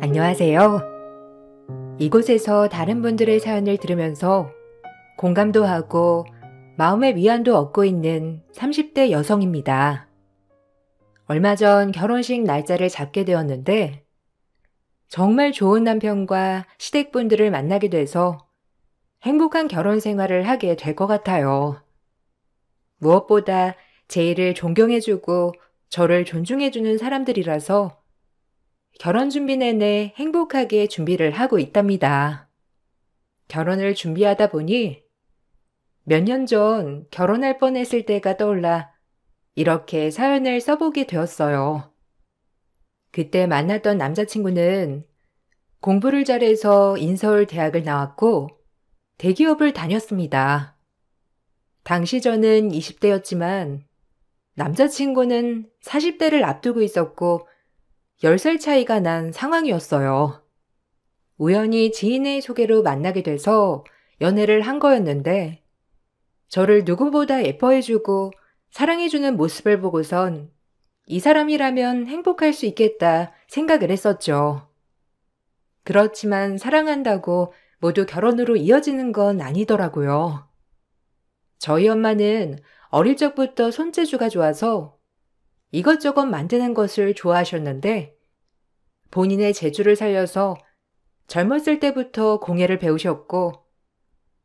안녕하세요. 이곳에서 다른 분들의 사연을 들으면서 공감도 하고 마음의 위안도 얻고 있는 30대 여성입니다. 얼마 전 결혼식 날짜를 잡게 되었는데 정말 좋은 남편과 시댁분들을 만나게 돼서 행복한 결혼 생활을 하게 될 것 같아요. 무엇보다 제 일을 존경해주고 저를 존중해주는 사람들이라서 결혼 준비 내내 행복하게 준비를 하고 있답니다. 결혼을 준비하다 보니 몇 년 전 결혼할 뻔했을 때가 떠올라 이렇게 사연을 써보게 되었어요. 그때 만났던 남자친구는 공부를 잘해서 인서울 대학을 나왔고 대기업을 다녔습니다. 당시 저는 20대였지만 남자친구는 40대를 앞두고 있었고 10살 차이가 난 상황이었어요. 우연히 지인의 소개로 만나게 돼서 연애를 한 거였는데 저를 누구보다 예뻐해주고 사랑해주는 모습을 보고선 이 사람이라면 행복할 수 있겠다 생각을 했었죠. 그렇지만 사랑한다고 모두 결혼으로 이어지는 건 아니더라고요. 저희 엄마는 어릴 적부터 손재주가 좋아서 이것저것 만드는 것을 좋아하셨는데 본인의 재주를 살려서 젊었을 때부터 공예를 배우셨고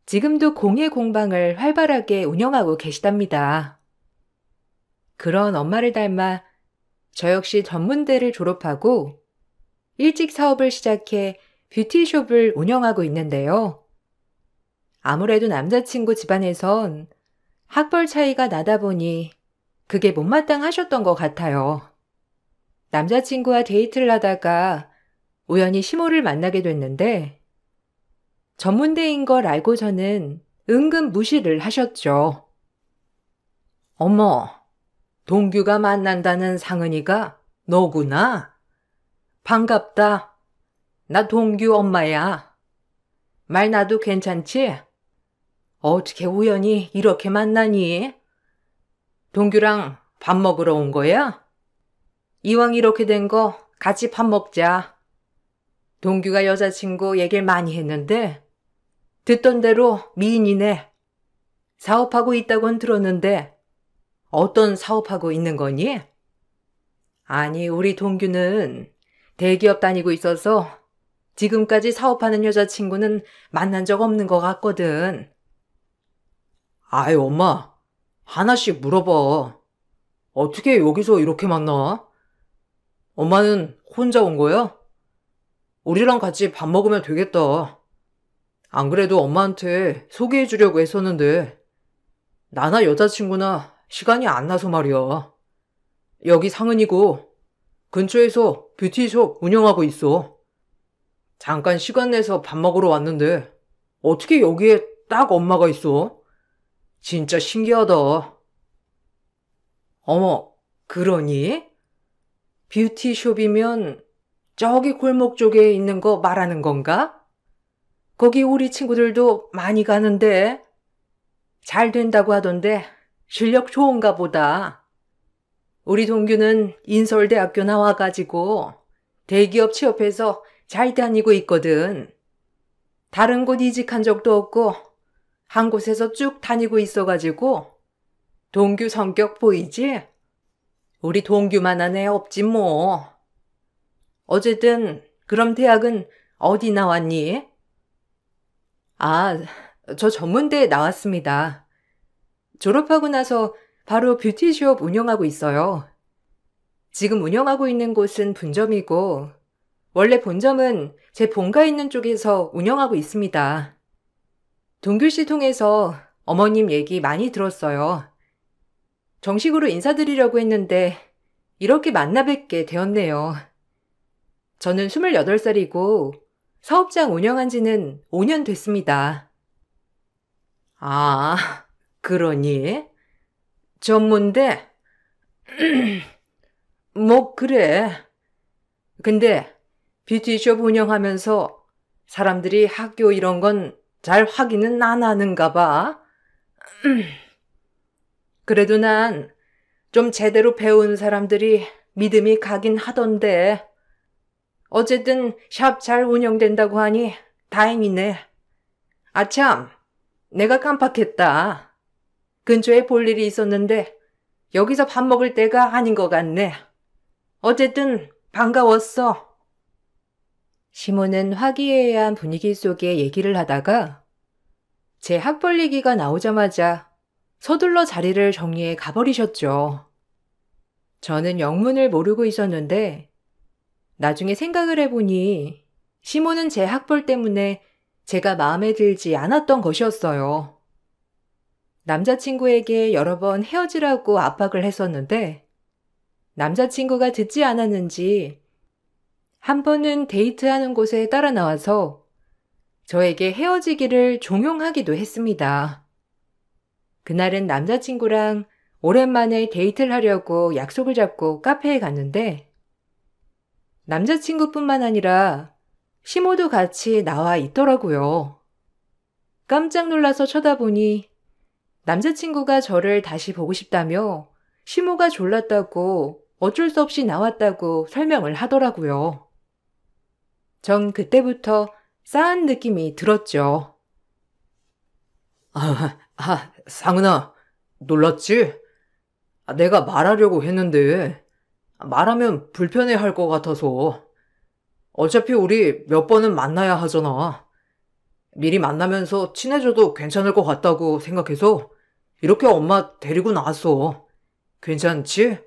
지금도 공예 공방을 활발하게 운영하고 계시답니다. 그런 엄마를 닮아 저 역시 전문대를 졸업하고 일찍 사업을 시작해 뷰티숍을 운영하고 있는데요. 아무래도 남자친구 집안에선 학벌 차이가 나다 보니 그게 못마땅하셨던 것 같아요. 남자친구와 데이트를 하다가 우연히 시모를 만나게 됐는데 전문대인 걸 알고서는 은근 무시를 하셨죠. 어머, 동규가 만난다는 상은이가 너구나. 반갑다. 나 동규 엄마야. 말 놔도 괜찮지? 어떻게 우연히 이렇게 만나니? 동규랑 밥 먹으러 온 거야? 이왕 이렇게 된 거 같이 밥 먹자. 동규가 여자친구 얘기를 많이 했는데 듣던 대로 미인이네. 사업하고 있다곤 들었는데 어떤 사업하고 있는 거니? 아니, 우리 동규는 대기업 다니고 있어서 지금까지 사업하는 여자친구는 만난 적 없는 것 같거든. 아이, 엄마. 하나씩 물어봐. 어떻게 여기서 이렇게 만나? 엄마는 혼자 온 거야? 우리랑 같이 밥 먹으면 되겠다. 안 그래도 엄마한테 소개해 주려고 했었는데 나나 여자친구나 시간이 안 나서 말이야. 여기 상은이고 근처에서 뷰티숍 운영하고 있어. 잠깐 시간 내서 밥 먹으러 왔는데 어떻게 여기에 딱 엄마가 있어? 진짜 신기하다. 어머, 그러니? 뷰티숍이면 저기 골목 쪽에 있는 거 말하는 건가? 거기 우리 친구들도 많이 가는데 잘 된다고 하던데 실력 좋은가 보다. 우리 동규는 인서울대학교 나와가지고 대기업 취업해서 잘 다니고 있거든. 다른 곳 이직한 적도 없고 한 곳에서 쭉 다니고 있어가지고 동규 성격 보이지? 우리 동규만한 애 없지 뭐. 어쨌든 그럼 대학은 어디 나왔니? 아, 저 전문대에 나왔습니다. 졸업하고 나서 바로 뷰티숍 운영하고 있어요. 지금 운영하고 있는 곳은 분점이고 원래 본점은 제 본가 있는 쪽에서 운영하고 있습니다. 동규 씨 통해서 어머님 얘기 많이 들었어요. 정식으로 인사드리려고 했는데 이렇게 만나 뵙게 되었네요. 저는 28살이고 사업장 운영한 지는 5년 됐습니다. 아, 그러니? 전문대? 뭐 그래. 근데 뷰티숍 운영하면서 사람들이 학교 이런 건 잘 확인은 안 하는가 봐. 그래도 난 좀 제대로 배운 사람들이 믿음이 가긴 하던데. 어쨌든 샵 잘 운영된다고 하니 다행이네. 아참, 내가 깜빡했다. 근처에 볼 일이 있었는데 여기서 밥 먹을 때가 아닌 것 같네. 어쨌든 반가웠어. 시몬은 화기애애한 분위기 속에 얘기를 하다가 제 학벌 얘기가 나오자마자 서둘러 자리를 정리해 가버리셨죠. 저는 영문을 모르고 있었는데 나중에 생각을 해보니 시몬은 제 학벌 때문에 제가 마음에 들지 않았던 것이었어요. 남자친구에게 여러 번 헤어지라고 압박을 했었는데 남자친구가 듣지 않았는지 한 번은 데이트하는 곳에 따라 나와서 저에게 헤어지기를 종용하기도 했습니다. 그날은 남자친구랑 오랜만에 데이트를 하려고 약속을 잡고 카페에 갔는데 남자친구뿐만 아니라 시모도 같이 나와 있더라고요. 깜짝 놀라서 쳐다보니 남자친구가 저를 다시 보고 싶다며 시모가 졸랐다고 어쩔 수 없이 나왔다고 설명을 하더라고요. 전 그때부터 싸한 느낌이 들었죠. 상은아, 놀랐지? 내가 말하려고 했는데 말하면 불편해할 것 같아서. 어차피 우리 몇 번은 만나야 하잖아. 미리 만나면서 친해져도 괜찮을 것 같다고 생각해서 이렇게 엄마 데리고 나왔어. 괜찮지?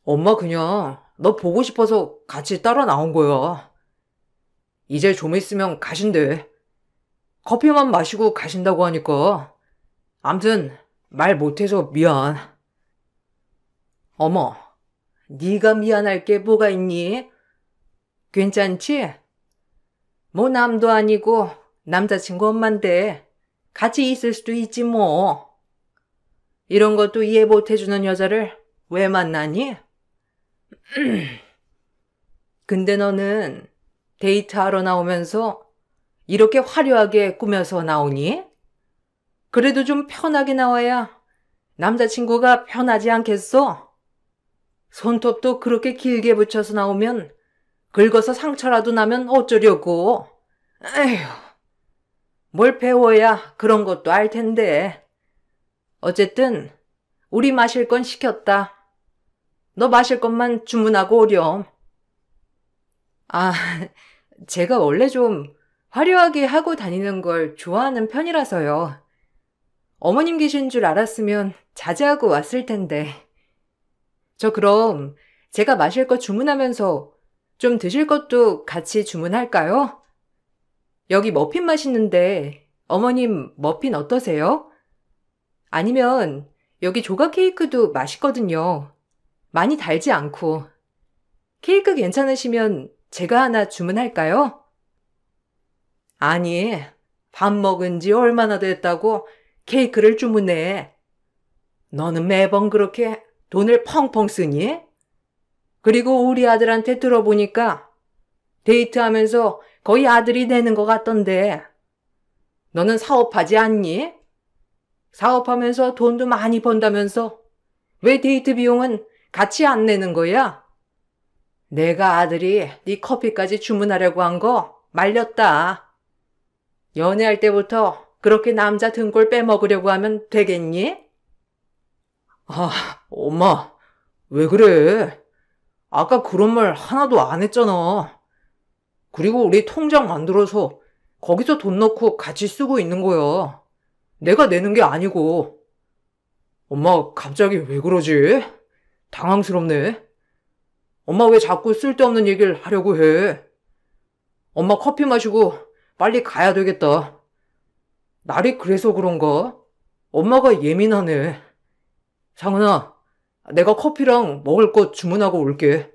엄마 그냥 너 보고 싶어서 같이 따라 나온 거야. 이제 좀 있으면 가신대. 커피만 마시고 가신다고 하니까. 암튼 말 못해서 미안. 어머, 네가 미안할 게 뭐가 있니? 괜찮지? 뭐 남도 아니고 남자친구 엄만데 같이 있을 수도 있지 뭐. 이런 것도 이해 못해주는 여자를 왜 만나니? 근데 너는 데이트하러 나오면서 이렇게 화려하게 꾸며서 나오니? 그래도 좀 편하게 나와야 남자친구가 편하지 않겠어? 손톱도 그렇게 길게 붙여서 나오면 긁어서 상처라도 나면 어쩌려고. 에휴, 뭘 배워야 그런 것도 알 텐데. 어쨌든 우리 마실 건 시켰다. 너 마실 것만 주문하고 오렴. 아, 제가 원래 좀 화려하게 하고 다니는 걸 좋아하는 편이라서요. 어머님 계신 줄 알았으면 자제하고 왔을 텐데. 저 그럼 제가 마실 거 주문하면서 좀 드실 것도 같이 주문할까요? 여기 머핀 맛있는데 어머님 머핀 어떠세요? 아니면 여기 조각 케이크도 맛있거든요. 많이 달지 않고. 케이크 괜찮으시면 제가 하나 주문할까요? 아니, 밥 먹은 지 얼마나 됐다고 케이크를 주문해. 너는 매번 그렇게 돈을 펑펑 쓰니? 그리고 우리 아들한테 들어보니까 데이트하면서 거의 아들이 되는 것 같던데. 너는 사업하지 않니? 사업하면서 돈도 많이 번다면서 왜 데이트 비용은 같이 안 내는 거야? 내가 아들이 네 커피까지 주문하려고 한 거 말렸다. 연애할 때부터 그렇게 남자 등골 빼먹으려고 하면 되겠니? 엄마, 왜 그래? 아까 그런 말 하나도 안 했잖아. 그리고 우리 통장 만들어서 거기서 돈 넣고 같이 쓰고 있는 거야. 내가 내는 게 아니고. 엄마 갑자기 왜 그러지? 당황스럽네. 엄마 왜 자꾸 쓸데없는 얘기를 하려고 해? 엄마 커피 마시고 빨리 가야 되겠다. 날이 그래서 그런가? 엄마가 예민하네. 상은아, 내가 커피랑 먹을 것 주문하고 올게.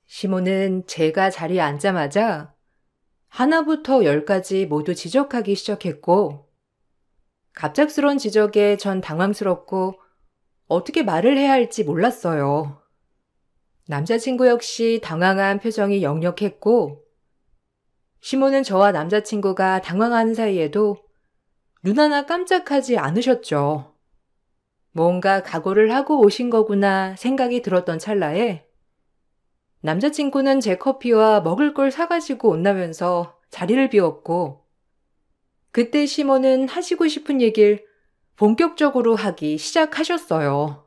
시모는 제가 자리에 앉자마자 하나부터 열까지 모두 지적하기 시작했고 갑작스런 지적에 전 당황스럽고 어떻게 말을 해야 할지 몰랐어요. 남자친구 역시 당황한 표정이 역력했고 시모는 저와 남자친구가 당황하는 사이에도 눈 하나 깜짝하지 않으셨죠. 뭔가 각오를 하고 오신 거구나 생각이 들었던 찰나에 남자친구는 제 커피와 먹을 걸 사가지고 온다면서 자리를 비웠고, 그때 시몬은 하시고 싶은 얘기를 본격적으로 하기 시작하셨어요.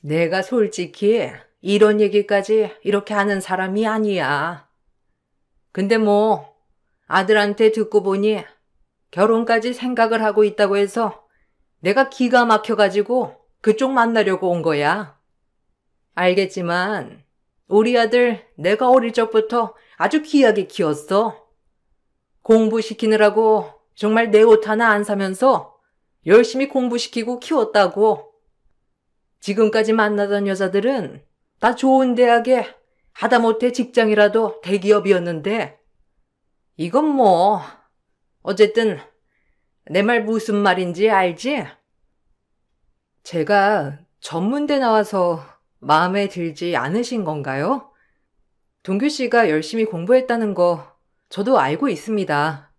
내가 솔직히 이런 얘기까지 이렇게 하는 사람이 아니야. 근데 뭐 아들한테 듣고 보니 결혼까지 생각을 하고 있다고 해서 내가 기가 막혀가지고 그쪽 만나려고 온 거야. 알겠지만 우리 아들 내가 어릴 적부터 아주 귀하게 키웠어. 공부시키느라고 정말 내 옷 하나 안 사면서 열심히 공부시키고 키웠다고. 지금까지 만나던 여자들은 다 좋은 대학에 하다못해 직장이라도 대기업이었는데 이건 뭐 어쨌든 내 말 무슨 말인지 알지? 제가 전문대 나와서 마음에 들지 않으신 건가요? 동규 씨가 열심히 공부했다는 거 저도 알고 있습니다.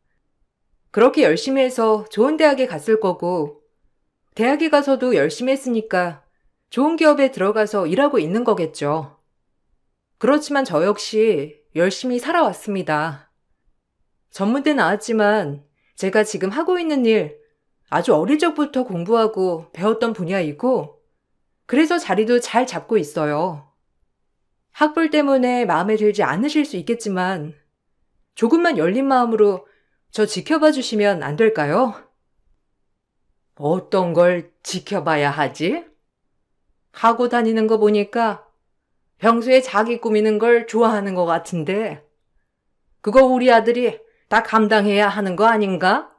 그렇게 열심히 해서 좋은 대학에 갔을 거고 대학에 가서도 열심히 했으니까 좋은 기업에 들어가서 일하고 있는 거겠죠. 그렇지만 저 역시 열심히 살아왔습니다. 전문대 나왔지만 제가 지금 하고 있는 일 아주 어릴 적부터 공부하고 배웠던 분야이고 그래서 자리도 잘 잡고 있어요. 학벌 때문에 마음에 들지 않으실 수 있겠지만 조금만 열린 마음으로 저 지켜봐 주시면 안 될까요? 어떤 걸 지켜봐야 하지? 하고 다니는 거 보니까 평소에 자기 꾸미는 걸 좋아하는 것 같은데 그거 우리 아들이 다 감당해야 하는 거 아닌가?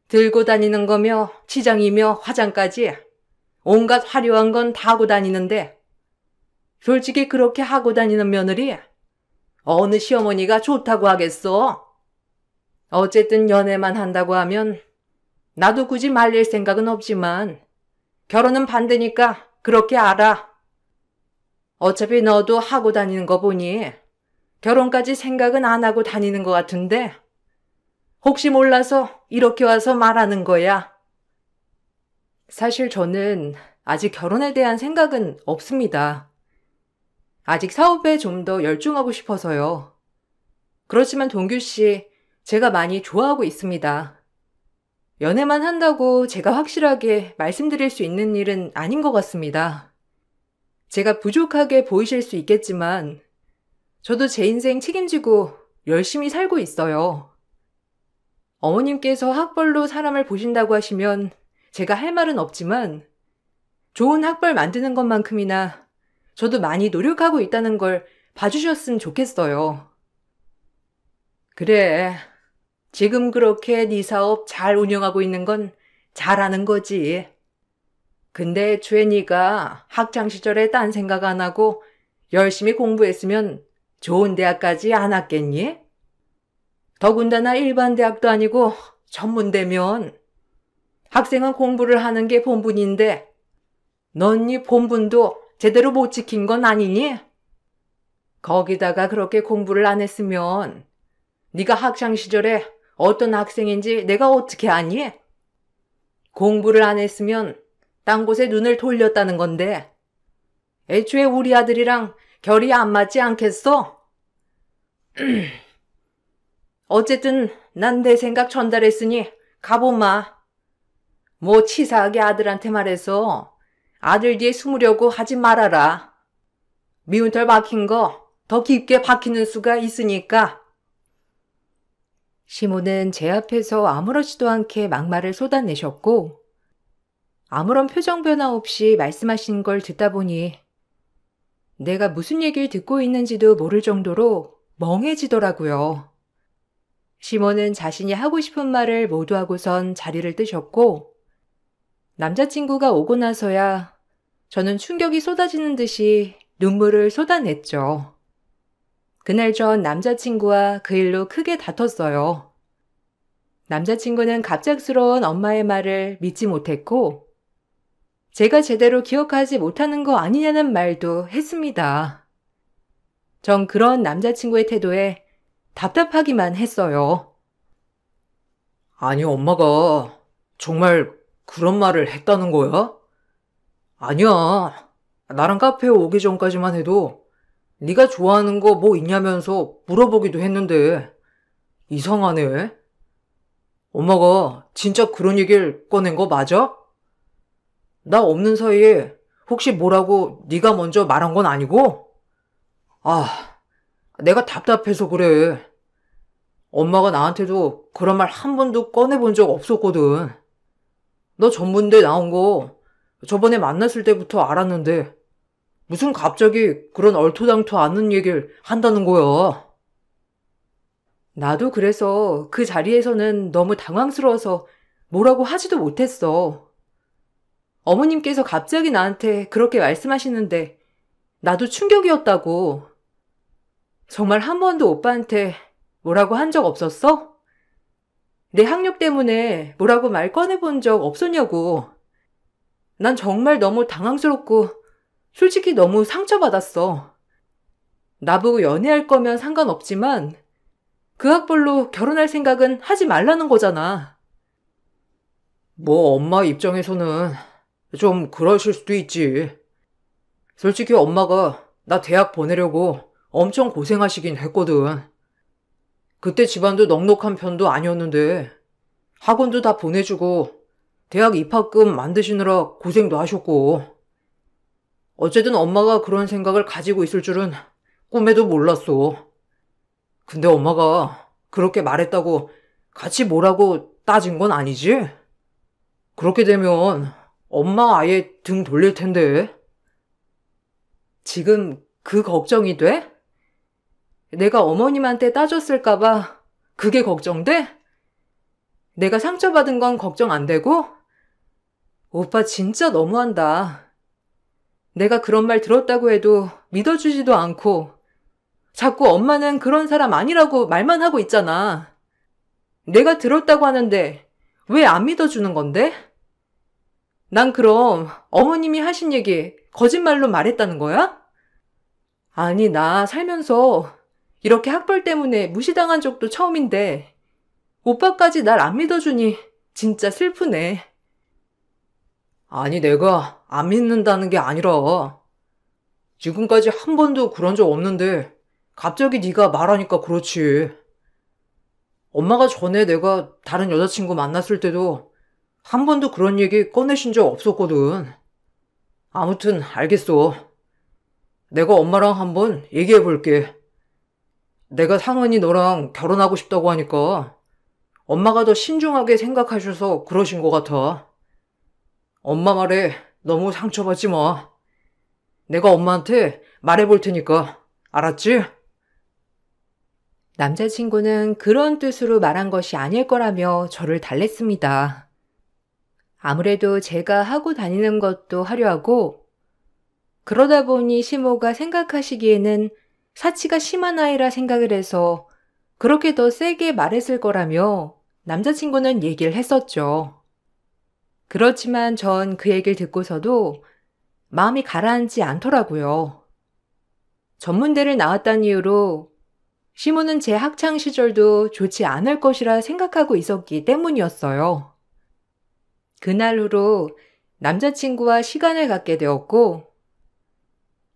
들고 다니는 거며 치장이며 화장까지 온갖 화려한 건 다 하고 다니는데 솔직히 그렇게 하고 다니는 며느리 어느 시어머니가 좋다고 하겠어? 어쨌든 연애만 한다고 하면 나도 굳이 말릴 생각은 없지만 결혼은 반대니까 그렇게 알아. 어차피 너도 하고 다니는 거 보니 결혼까지 생각은 안 하고 다니는 것 같은데 혹시 몰라서 이렇게 와서 말하는 거야. 사실 저는 아직 결혼에 대한 생각은 없습니다. 아직 사업에 좀 더 열중하고 싶어서요. 그렇지만 동규 씨, 제가 많이 좋아하고 있습니다. 연애만 한다고 제가 확실하게 말씀드릴 수 있는 일은 아닌 것 같습니다. 제가 부족하게 보이실 수 있겠지만 저도 제 인생 책임지고 열심히 살고 있어요. 어머님께서 학벌로 사람을 보신다고 하시면 제가 할 말은 없지만 좋은 학벌 만드는 것만큼이나 저도 많이 노력하고 있다는 걸 봐주셨으면 좋겠어요. 그래, 지금 그렇게 네 사업 잘 운영하고 있는 건 잘하는 거지. 근데 애초에 네가 학창시절에 딴 생각 안 하고 열심히 공부했으면 좋은 대학까지 안 왔겠니? 더군다나 일반 대학도 아니고 전문대면 학생은 공부를 하는 게 본분인데 넌 네 본분도 제대로 못 지킨 건 아니니? 거기다가 그렇게 공부를 안 했으면 네가 학창시절에 어떤 학생인지 내가 어떻게 아니? 공부를 안 했으면 딴 곳에 눈을 돌렸다는 건데 애초에 우리 아들이랑 결이 안 맞지 않겠어? 어쨌든 난 내 생각 전달했으니 가보마. 뭐 치사하게 아들한테 말해서 아들 뒤에 숨으려고 하지 말아라. 미운 털 박힌 거 더 깊게 박히는 수가 있으니까. 시모는 제 앞에서 아무렇지도 않게 막말을 쏟아내셨고 아무런 표정 변화 없이 말씀하신 걸 듣다 보니 내가 무슨 얘기를 듣고 있는지도 모를 정도로 멍해지더라고요. 시모는 자신이 하고 싶은 말을 모두 하고선 자리를 뜨셨고 남자친구가 오고 나서야 저는 충격이 쏟아지는 듯이 눈물을 쏟아냈죠. 그날 전 남자친구와 그 일로 크게 다퉜어요. 남자친구는 갑작스러운 엄마의 말을 믿지 못했고 제가 제대로 기억하지 못하는 거 아니냐는 말도 했습니다. 전 그런 남자친구의 태도에 답답하기만 했어요. 아니, 엄마가 정말 그런 말을 했다는 거야? 아니야. 나랑 카페에 오기 전까지만 해도 네가 좋아하는 거 뭐 있냐면서 물어보기도 했는데 이상하네. 엄마가 진짜 그런 얘기를 꺼낸 거 맞아? 나 없는 사이에 혹시 뭐라고 네가 먼저 말한 건 아니고? 아, 내가 답답해서 그래. 엄마가 나한테도 그런 말 한 번도 꺼내본 적 없었거든. 너 전문대 나온 거 저번에 만났을 때부터 알았는데 무슨 갑자기 그런 얼토당토 않는 얘기를 한다는 거야. 나도 그래서 그 자리에서는 너무 당황스러워서 뭐라고 하지도 못했어. 어머님께서 갑자기 나한테 그렇게 말씀하시는데 나도 충격이었다고. 정말 한 번도 오빠한테 뭐라고 한 적 없었어? 내 학력 때문에 뭐라고 말 꺼내본 적 없었냐고. 난 정말 너무 당황스럽고 솔직히 너무 상처받았어. 나보고 연애할 거면 상관없지만 그 학벌로 결혼할 생각은 하지 말라는 거잖아. 뭐 엄마 입장에서는 좀 그러실 수도 있지. 솔직히 엄마가 나 대학 보내려고 엄청 고생하시긴 했거든. 그때 집안도 넉넉한 편도 아니었는데 학원도 다 보내주고 대학 입학금 만드시느라 고생도 하셨고 어쨌든 엄마가 그런 생각을 가지고 있을 줄은 꿈에도 몰랐어. 근데 엄마가 그렇게 말했다고 같이 뭐라고 따진 건 아니지? 그렇게 되면 엄마 아예 등 돌릴 텐데. 지금 그 걱정이 돼? 내가 어머님한테 따졌을까봐 그게 걱정돼? 내가 상처받은 건 걱정 안 되고? 오빠 진짜 너무한다. 내가 그런 말 들었다고 해도 믿어주지도 않고 자꾸 엄마는 그런 사람 아니라고 말만 하고 있잖아. 내가 들었다고 하는데 왜 안 믿어주는 건데? 난 그럼 어머님이 하신 얘기 거짓말로 말했다는 거야? 아니, 나 살면서 이렇게 학벌 때문에 무시당한 적도 처음인데 오빠까지 날 안 믿어주니 진짜 슬프네. 아니, 내가 안 믿는다는 게 아니라 지금까지 한 번도 그런 적 없는데 갑자기 네가 말하니까 그렇지. 엄마가 전에 내가 다른 여자친구 만났을 때도 한 번도 그런 얘기 꺼내신 적 없었거든. 아무튼 알겠어. 내가 엄마랑 한번 얘기해 볼게. 내가 상은이 너랑 결혼하고 싶다고 하니까 엄마가 더 신중하게 생각하셔서 그러신 것 같아. 엄마 말에 너무 상처받지 마. 내가 엄마한테 말해볼 테니까. 알았지? 남자친구는 그런 뜻으로 말한 것이 아닐 거라며 저를 달랬습니다. 아무래도 제가 하고 다니는 것도 화려하고 그러다 보니 시모가 생각하시기에는 사치가 심한 아이라 생각을 해서 그렇게 더 세게 말했을 거라며 남자친구는 얘기를 했었죠. 그렇지만 전 그 얘기를 듣고서도 마음이 가라앉지 않더라고요. 전문대를 나왔다는 이유로 시모는 제 학창 시절도 좋지 않을 것이라 생각하고 있었기 때문이었어요. 그날 후로 남자친구와 시간을 갖게 되었고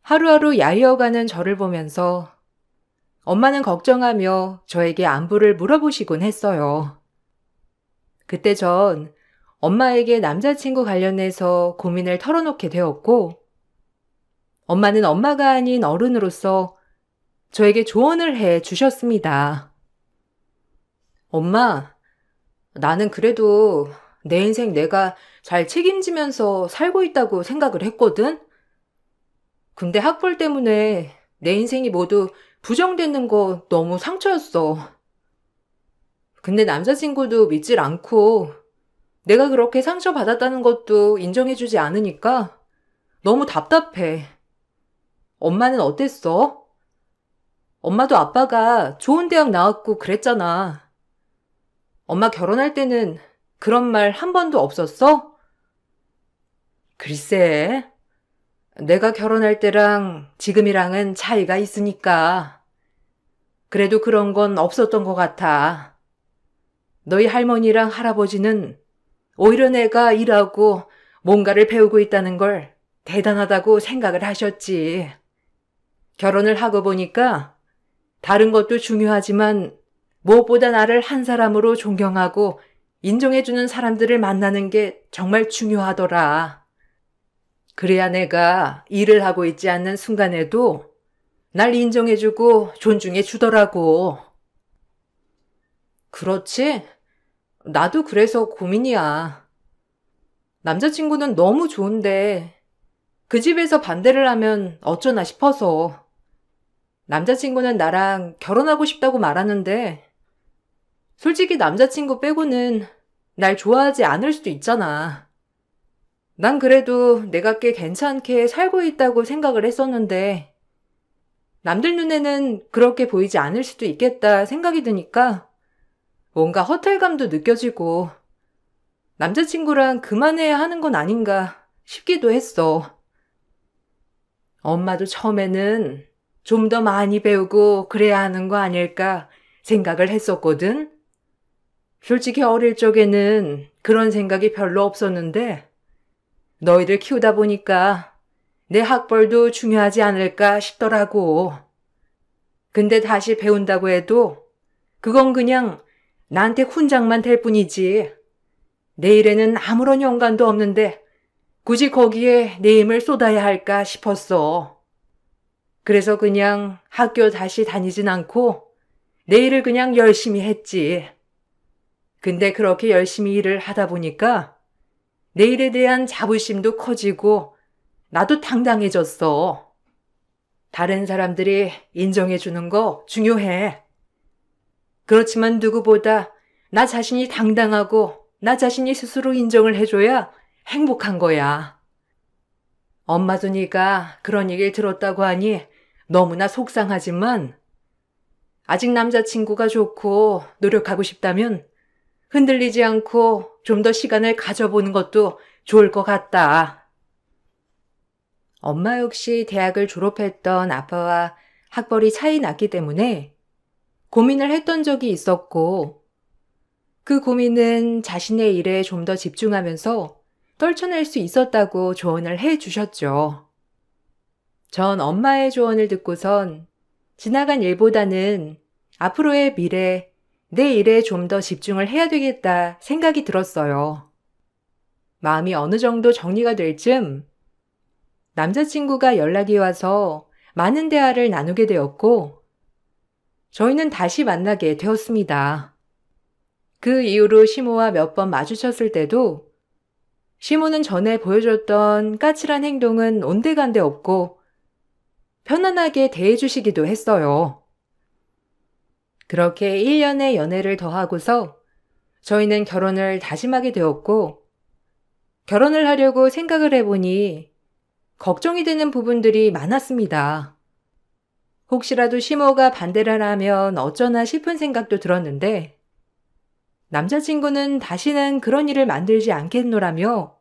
하루하루 야위어가는 저를 보면서 엄마는 걱정하며 저에게 안부를 물어보시곤 했어요. 그때 전 엄마에게 남자친구 관련해서 고민을 털어놓게 되었고 엄마는 엄마가 아닌 어른으로서 저에게 조언을 해 주셨습니다. 엄마, 나는 그래도 내 인생 내가 잘 책임지면서 살고 있다고 생각을 했거든? 근데 학벌 때문에 내 인생이 모두 부정되는 거 너무 상처였어. 근데 남자친구도 믿질 않고 내가 그렇게 상처받았다는 것도 인정해주지 않으니까 너무 답답해. 엄마는 어땠어? 엄마도 아빠가 좋은 대학 나왔고 그랬잖아. 엄마 결혼할 때는 그런 말 한 번도 없었어? 글쎄, 내가 결혼할 때랑 지금이랑은 차이가 있으니까. 그래도 그런 건 없었던 것 같아. 너희 할머니랑 할아버지는 오히려 내가 일하고 뭔가를 배우고 있다는 걸 대단하다고 생각을 하셨지. 결혼을 하고 보니까 다른 것도 중요하지만 무엇보다 나를 한 사람으로 존경하고 인정해주는 사람들을 만나는 게 정말 중요하더라. 그래야 내가 일을 하고 있지 않는 순간에도 날 인정해주고 존중해주더라고. 그렇지? 나도 그래서 고민이야. 남자친구는 너무 좋은데 그 집에서 반대를 하면 어쩌나 싶어서. 남자친구는 나랑 결혼하고 싶다고 말하는데 솔직히 남자친구 빼고는 날 좋아하지 않을 수도 있잖아. 난 그래도 내가 꽤 괜찮게 살고 있다고 생각을 했었는데 남들 눈에는 그렇게 보이지 않을 수도 있겠다 생각이 드니까 뭔가 허탈감도 느껴지고 남자친구랑 그만해야 하는 건 아닌가 싶기도 했어. 엄마도 처음에는 좀 더 많이 배우고 그래야 하는 거 아닐까 생각을 했었거든. 솔직히 어릴 적에는 그런 생각이 별로 없었는데 너희들 키우다 보니까 내 학벌도 중요하지 않을까 싶더라고. 근데 다시 배운다고 해도 그건 그냥 나한테 훈장만 될 뿐이지. 내 일에는 아무런 연관도 없는데 굳이 거기에 내 힘을 쏟아야 할까 싶었어. 그래서 그냥 학교 다시 다니진 않고 내 일을 그냥 열심히 했지. 근데 그렇게 열심히 일을 하다 보니까 내 일에 대한 자부심도 커지고 나도 당당해졌어. 다른 사람들이 인정해주는 거 중요해. 그렇지만 누구보다 나 자신이 당당하고 나 자신이 스스로 인정을 해줘야 행복한 거야. 엄마도 네가 그런 얘기를 들었다고 하니 너무나 속상하지만 아직 남자친구가 좋고 노력하고 싶다면 흔들리지 않고 좀 더 시간을 가져보는 것도 좋을 것 같다. 엄마 역시 대학을 졸업했던 아빠와 학벌이 차이 났기 때문에 고민을 했던 적이 있었고 그 고민은 자신의 일에 좀 더 집중하면서 떨쳐낼 수 있었다고 조언을 해 주셨죠. 전 엄마의 조언을 듣고선 지나간 일보다는 앞으로의 미래, 내 일에 좀 더 집중을 해야 되겠다 생각이 들었어요. 마음이 어느 정도 정리가 될 즈음 남자친구가 연락이 와서 많은 대화를 나누게 되었고 저희는 다시 만나게 되었습니다. 그 이후로 시모와 몇 번 마주쳤을 때도 시모는 전에 보여줬던 까칠한 행동은 온데간데 없고 편안하게 대해주시기도 했어요. 그렇게 1년의 연애를 더하고서 저희는 결혼을 다짐하게 되었고 결혼을 하려고 생각을 해보니 걱정이 되는 부분들이 많았습니다. 혹시라도 시모가 반대를 하면 어쩌나 싶은 생각도 들었는데 남자친구는 다시는 그런 일을 만들지 않겠노라며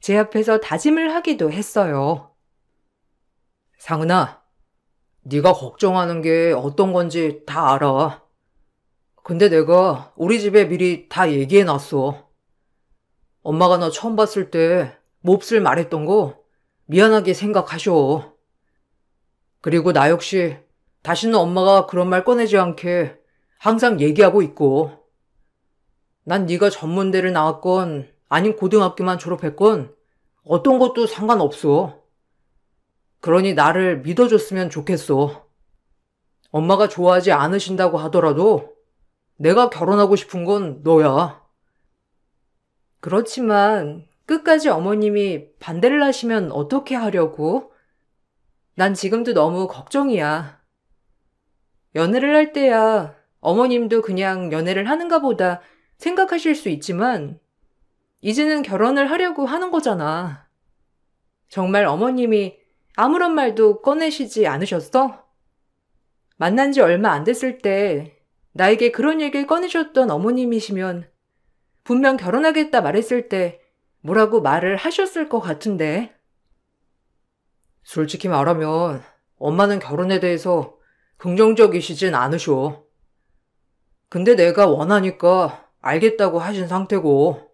제 앞에서 다짐을 하기도 했어요. 상은아, 네가 걱정하는 게 어떤 건지 다 알아. 근데 내가 우리 집에 미리 다 얘기해놨어. 엄마가 너 처음 봤을 때 몹쓸 말했던 거 미안하게 생각하셔. 그리고 나 역시 다시는 엄마가 그런 말 꺼내지 않게 항상 얘기하고 있고 난 네가 전문대를 나왔건 아닌 고등학교만 졸업했건 어떤 것도 상관없어. 그러니 나를 믿어줬으면 좋겠어. 엄마가 좋아하지 않으신다고 하더라도 내가 결혼하고 싶은 건 너야. 그렇지만 끝까지 어머님이 반대를 하시면 어떻게 하려고? 난 지금도 너무 걱정이야. 연애를 할 때야 어머님도 그냥 연애를 하는가 보다 생각하실 수 있지만 이제는 결혼을 하려고 하는 거잖아. 정말 어머님이 아무런 말도 꺼내시지 않으셨어? 만난 지 얼마 안 됐을 때 나에게 그런 얘기를 꺼내셨던 어머님이시면 분명 결혼하겠다 말했을 때 뭐라고 말을 하셨을 것 같은데. 솔직히 말하면 엄마는 결혼에 대해서 긍정적이시진 않으셔. 근데 내가 원하니까 알겠다고 하신 상태고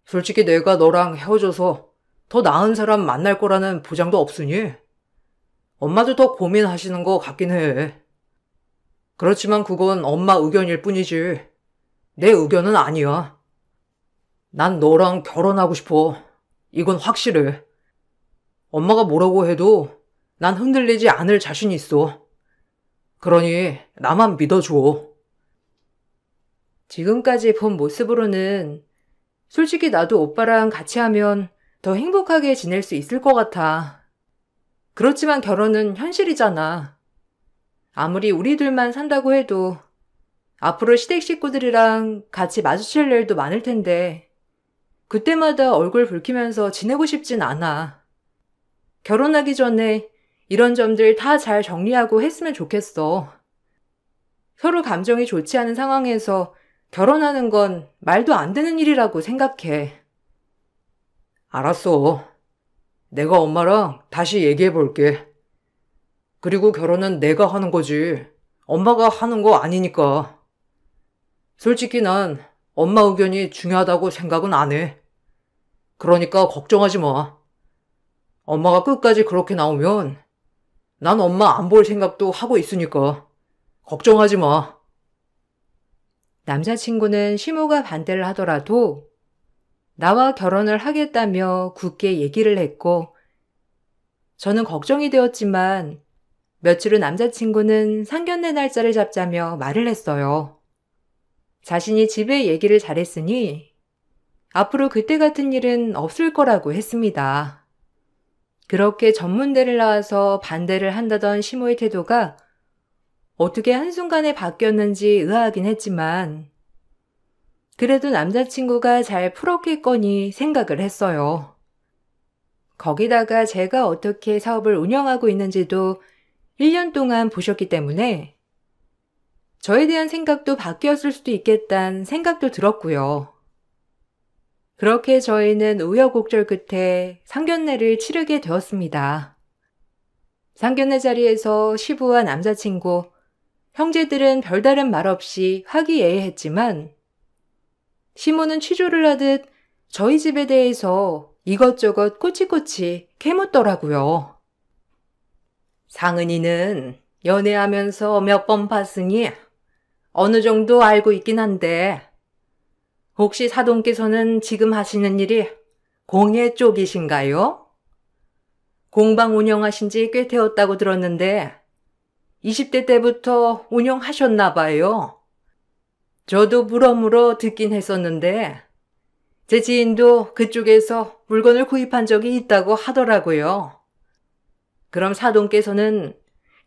솔직히 내가 너랑 헤어져서 더 나은 사람 만날 거라는 보장도 없으니 엄마도 더 고민하시는 거 같긴 해. 그렇지만 그건 엄마 의견일 뿐이지 내 의견은 아니야. 난 너랑 결혼하고 싶어. 이건 확실해. 엄마가 뭐라고 해도 난 흔들리지 않을 자신 있어. 그러니 나만 믿어줘. 지금까지 본 모습으로는 솔직히 나도 오빠랑 같이 하면 더 행복하게 지낼 수 있을 것 같아. 그렇지만 결혼은 현실이잖아. 아무리 우리 둘만 산다고 해도 앞으로 시댁 식구들이랑 같이 마주칠 일도 많을 텐데 그때마다 얼굴 붉히면서 지내고 싶진 않아. 결혼하기 전에 이런 점들 다 잘 정리하고 했으면 좋겠어. 서로 감정이 좋지 않은 상황에서 결혼하는 건 말도 안 되는 일이라고 생각해. 알았어. 내가 엄마랑 다시 얘기해 볼게. 그리고 결혼은 내가 하는 거지. 엄마가 하는 거 아니니까. 솔직히 난 엄마 의견이 중요하다고 생각은 안 해. 그러니까 걱정하지 마. 엄마가 끝까지 그렇게 나오면 난 엄마 안 볼 생각도 하고 있으니까 걱정하지 마. 남자친구는 시모가 반대를 하더라도 나와 결혼을 하겠다며 굳게 얘기를 했고 저는 걱정이 되었지만 며칠 후 남자친구는 상견례 날짜를 잡자며 말을 했어요. 자신이 집에 얘기를 잘했으니 앞으로 그때 같은 일은 없을 거라고 했습니다. 그렇게 전문대를 나와서 반대를 한다던 시모의 태도가 어떻게 한순간에 바뀌었는지 의아하긴 했지만 그래도 남자친구가 잘 풀었겠거니 생각을 했어요. 거기다가 제가 어떻게 사업을 운영하고 있는지도 1년 동안 보셨기 때문에 저에 대한 생각도 바뀌었을 수도 있겠다는 생각도 들었고요. 그렇게 저희는 우여곡절 끝에 상견례를 치르게 되었습니다. 상견례 자리에서 시부와 남자친구, 형제들은 별다른 말 없이 화기애애했지만 시모는 취조를 하듯 저희 집에 대해서 이것저것 꼬치꼬치 캐묻더라고요. 상은이는 연애하면서 몇 번 봤으니 어느 정도 알고 있긴 한데 혹시 사돈께서는 지금 하시는 일이 공예 쪽이신가요? 공방 운영하신 지 꽤 되었다고 들었는데 20대 때부터 운영하셨나 봐요. 저도 물어물어 듣긴 했었는데 제 지인도 그쪽에서 물건을 구입한 적이 있다고 하더라고요. 그럼 사돈께서는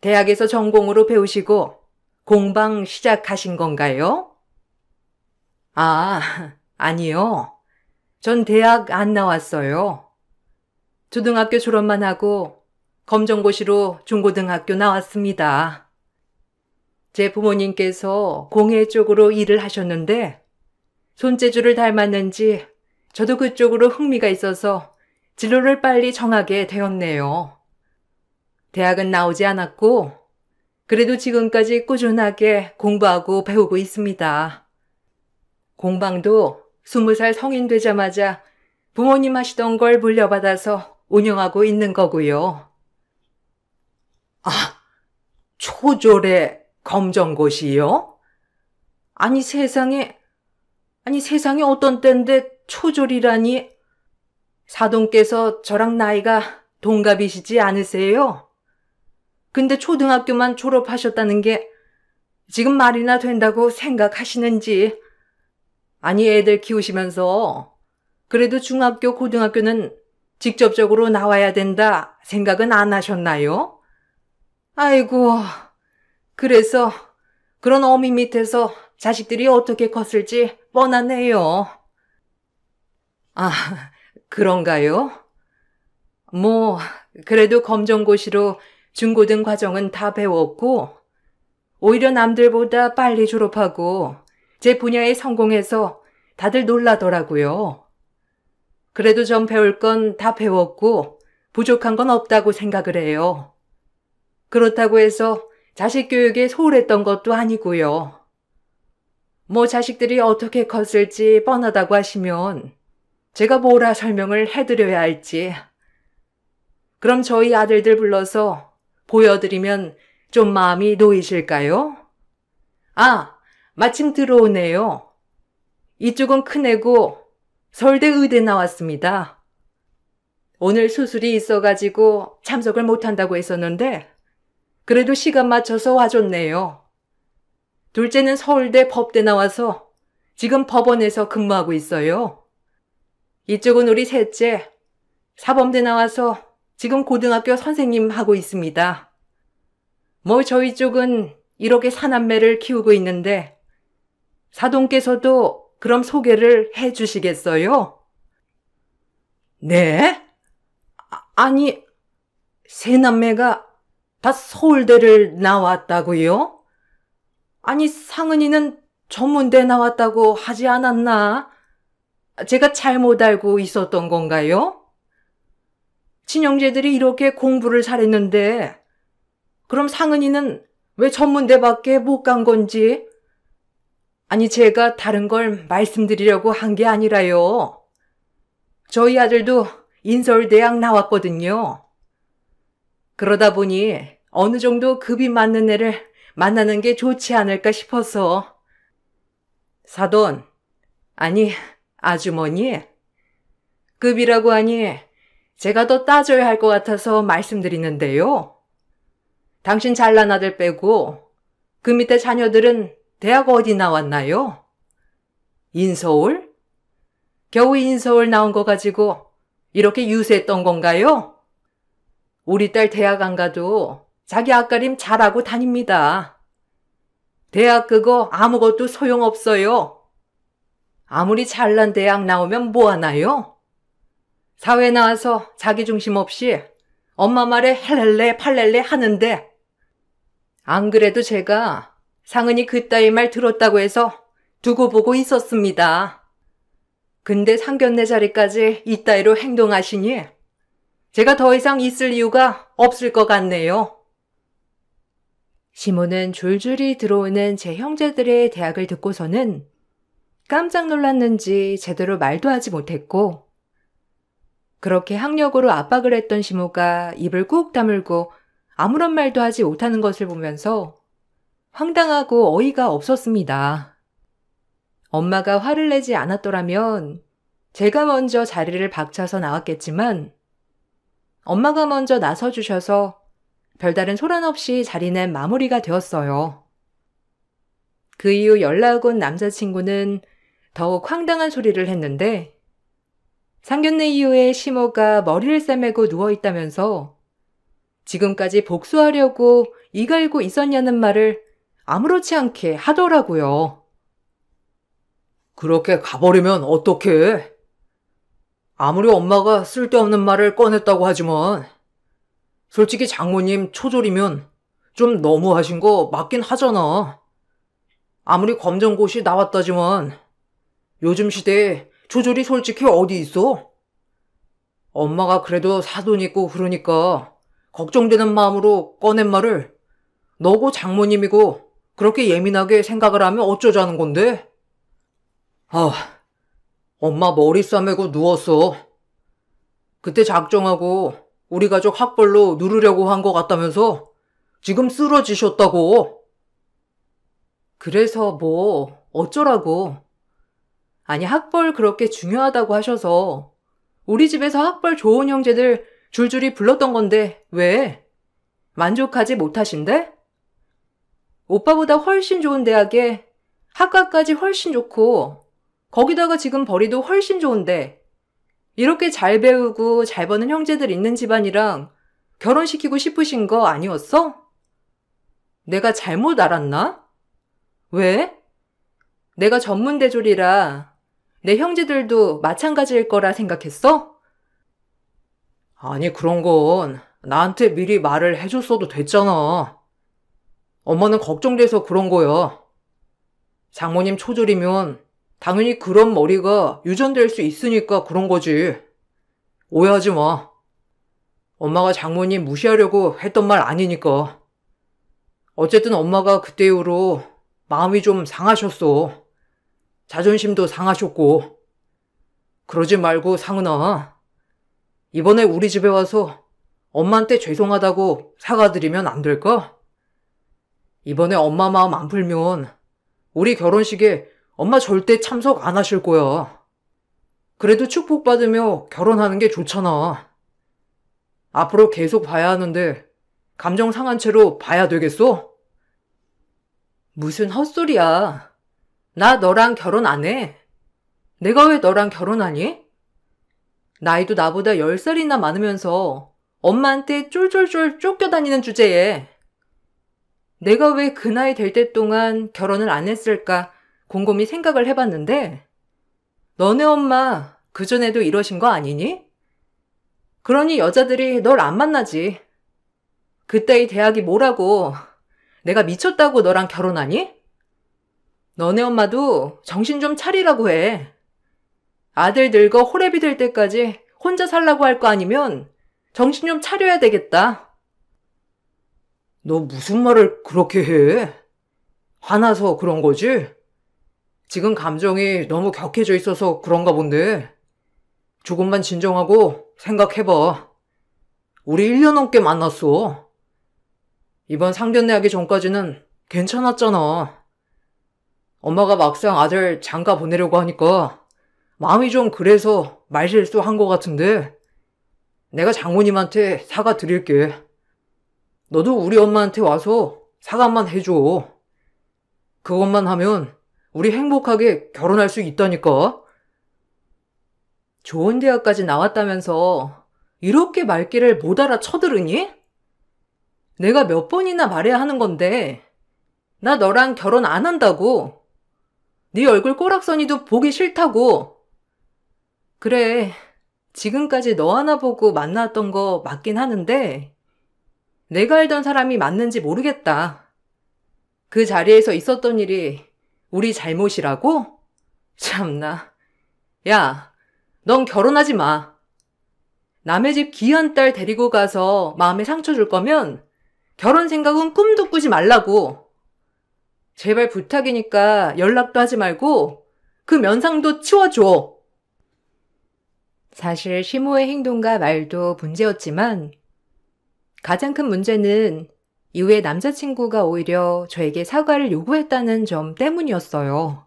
대학에서 전공으로 배우시고 공방 시작하신 건가요? 아니요. 전 대학 안 나왔어요. 초등학교 졸업만 하고 검정고시로 중고등학교 나왔습니다. 제 부모님께서 공예 쪽으로 일을 하셨는데 손재주를 닮았는지 저도 그쪽으로 흥미가 있어서 진로를 빨리 정하게 되었네요. 대학은 나오지 않았고 그래도 지금까지 꾸준하게 공부하고 배우고 있습니다. 공방도 20살 성인 되자마자 부모님 하시던 걸 물려받아서 운영하고 있는 거고요. 초졸의 검정고시요? 아니 세상에 어떤 때인데 초졸이라니. 사돈께서 저랑 나이가 동갑이시지 않으세요? 근데 초등학교만 졸업하셨다는 게 지금 말이나 된다고 생각하시는지. 아니 애들 키우시면서 그래도 중학교, 고등학교는 직접적으로 나와야 된다 생각은 안 하셨나요? 아이고, 그래서 그런 어미 밑에서 자식들이 어떻게 컸을지 뻔하네요. 그런가요? 그래도 검정고시로 중고등 과정은 다 배웠고 오히려 남들보다 빨리 졸업하고 제 분야에 성공해서 다들 놀라더라고요. 그래도 전 배울 건 다 배웠고 부족한 건 없다고 생각을 해요. 그렇다고 해서 자식 교육에 소홀했던 것도 아니고요. 자식들이 어떻게 컸을지 뻔하다고 하시면 제가 뭐라 설명을 해드려야 할지. 그럼 저희 아들들 불러서 보여드리면 좀 마음이 놓이실까요? 아, 마침 들어오네요. 이쪽은 큰애고 서울대 의대 나왔습니다. 오늘 수술이 있어가지고 참석을 못한다고 했었는데 그래도 시간 맞춰서 와줬네요. 둘째는 서울대 법대 나와서 지금 법원에서 근무하고 있어요. 이쪽은 우리 셋째, 사범대 나와서 지금 고등학교 선생님 하고 있습니다. 뭐 저희 쪽은 이렇게 사남매를 키우고 있는데 사돈께서도 그럼 소개를 해 주시겠어요? 네? 아니, 세 남매가 다 서울대를 나왔다고요? 아니, 상은이는 전문대 나왔다고 하지 않았나? 제가 잘못 알고 있었던 건가요? 친형제들이 이렇게 공부를 잘했는데 그럼 상은이는 왜 전문대밖에 못 간 건지? 아니, 제가 다른 걸 말씀드리려고 한 게 아니라요. 저희 아들도 인서울대학 나왔거든요. 그러다 보니 어느 정도 급이 맞는 애를 만나는 게 좋지 않을까 싶어서. 사돈, 아니, 아주머니, 급이라고 하니 제가 더 따져야 할 것 같아서 말씀드리는데요. 당신 잘난 아들 빼고 그 밑에 자녀들은 대학 어디 나왔나요? 인서울? 겨우 인서울 나온 거 가지고 이렇게 유세했던 건가요? 우리 딸 대학 안 가도 자기 앞가림 잘하고 다닙니다. 대학 그거 아무것도 소용없어요. 아무리 잘난 대학 나오면 뭐 하나요? 사회 나와서 자기 중심 없이 엄마 말에 헬렐레 팔렐레 하는데 안 그래도 제가 상은이 그따위 말 들었다고 해서 두고 보고 있었습니다. 근데 상견례 자리까지 이따위로 행동하시니 제가 더 이상 있을 이유가 없을 것 같네요. 시모는 줄줄이 들어오는 제 형제들의 대학을 듣고서는 깜짝 놀랐는지 제대로 말도 하지 못했고 그렇게 학력으로 압박을 했던 시모가 입을 꾹 다물고 아무런 말도 하지 못하는 것을 보면서 황당하고 어이가 없었습니다. 엄마가 화를 내지 않았더라면 제가 먼저 자리를 박차서 나왔겠지만 엄마가 먼저 나서주셔서 별다른 소란 없이 자리는 마무리가 되었어요. 그 이후 연락 온 남자친구는 더욱 황당한 소리를 했는데 상견례 이후에 시모가 머리를 싸매고 누워있다면서 지금까지 복수하려고 이갈고 있었냐는 말을 아무렇지 않게 하더라고요. 그렇게 가버리면 어떡해? 아무리 엄마가 쓸데없는 말을 꺼냈다고 하지만 솔직히 장모님 초졸이면 좀 너무하신 거 맞긴 하잖아. 아무리 검정고시 나왔다지만 요즘 시대에 초졸이 솔직히 어디 있어? 엄마가 그래도 사돈 있고 그러니까 걱정되는 마음으로 꺼낸 말을 너고 장모님이고 그렇게 예민하게 생각을 하면 어쩌자는 건데? 엄마 머리 싸매고 누웠어. 그때 작정하고 우리 가족 학벌로 누르려고 한 것 같다면서 지금 쓰러지셨다고. 그래서 뭐 어쩌라고. 아니 학벌 그렇게 중요하다고 하셔서 우리 집에서 학벌 좋은 형제들 줄줄이 불렀던 건데 왜? 만족하지 못하신대? 오빠보다 훨씬 좋은 대학에 학과까지 훨씬 좋고 거기다가 지금 벌이도 훨씬 좋은데 이렇게 잘 배우고 잘 버는 형제들 있는 집안이랑 결혼시키고 싶으신 거 아니었어? 내가 잘못 알았나? 왜? 내가 전문대졸이라 내 형제들도 마찬가지일 거라 생각했어? 아니 그런 건 나한테 미리 말을 해줬어도 됐잖아. 엄마는 걱정돼서 그런 거야. 장모님 초졸이면 당연히 그런 머리가 유전될 수 있으니까 그런 거지. 오해하지 마. 엄마가 장모님 무시하려고 했던 말 아니니까. 어쨌든 엄마가 그때 이후로 마음이 좀 상하셨어. 자존심도 상하셨고. 그러지 말고 상은아. 이번에 우리 집에 와서 엄마한테 죄송하다고 사과드리면 안 될까? 이번에 엄마 마음 안 풀면 우리 결혼식에 엄마 절대 참석 안 하실 거야. 그래도 축복받으며 결혼하는 게 좋잖아. 앞으로 계속 봐야 하는데 감정 상한 채로 봐야 되겠어? 무슨 헛소리야. 나 너랑 결혼 안 해. 내가 왜 너랑 결혼하니? 나이도 나보다 10살이나 많으면서 엄마한테 쫄쫄쫄 쫓겨다니는 주제에 내가 왜 그 나이 될 때 동안 결혼을 안 했을까 곰곰이 생각을 해봤는데 너네 엄마 그전에도 이러신 거 아니니? 그러니 여자들이 널 안 만나지. 그따위 대학이 뭐라고 내가 미쳤다고 너랑 결혼하니? 너네 엄마도 정신 좀 차리라고 해. 아들 늙어 호래비 될 때까지 혼자 살라고 할 거 아니면 정신 좀 차려야 되겠다. 너 무슨 말을 그렇게 해? 화나서 그런 거지? 지금 감정이 너무 격해져 있어서 그런가 본데. 조금만 진정하고 생각해봐. 우리 1년 넘게 만났어. 이번 상견례 하기 전까지는 괜찮았잖아. 엄마가 막상 아들 장가 보내려고 하니까 마음이 좀 그래서 말실수한 것 같은데 내가 장모님한테 사과 드릴게. 너도 우리 엄마한테 와서 사과만 해줘. 그것만 하면 우리 행복하게 결혼할 수 있다니까. 좋은 대학까지 나왔다면서 이렇게 말귀를 못 알아쳐들으니? 내가 몇 번이나 말해야 하는 건데 나 너랑 결혼 안 한다고. 네 얼굴 꼬락서니도 보기 싫다고. 그래, 지금까지 너 하나 보고 만났던 거 맞긴 하는데 내가 알던 사람이 맞는지 모르겠다. 그 자리에서 있었던 일이 우리 잘못이라고? 참나. 야, 넌 결혼하지 마. 남의 집 귀한 딸 데리고 가서 마음에 상처 줄 거면 결혼 생각은 꿈도 꾸지 말라고. 제발 부탁이니까 연락도 하지 말고 그 면상도 치워줘. 사실 시모의 행동과 말도 문제였지만 가장 큰 문제는 이후에 남자친구가 오히려 저에게 사과를 요구했다는 점 때문이었어요.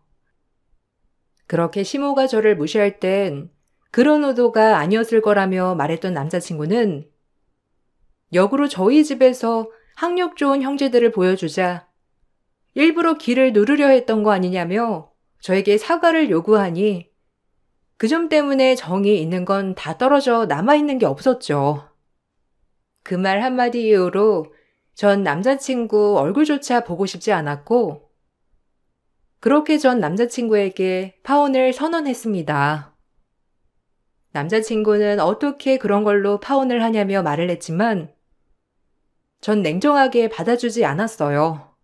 그렇게 시모가 저를 무시할 땐 그런 의도가 아니었을 거라며 말했던 남자친구는 역으로 저희 집에서 학력 좋은 형제들을 보여주자 일부러 기를 누르려 했던 거 아니냐며 저에게 사과를 요구하니 그 점 때문에 정이 있는 건 다 떨어져 남아있는 게 없었죠. 그 말 한마디 이후로 전 남자친구 얼굴조차 보고 싶지 않았고 그렇게 전 남자친구에게 파혼을 선언했습니다. 남자친구는 어떻게 그런 걸로 파혼을 하냐며 말을 했지만 전 냉정하게 받아주지 않았어요.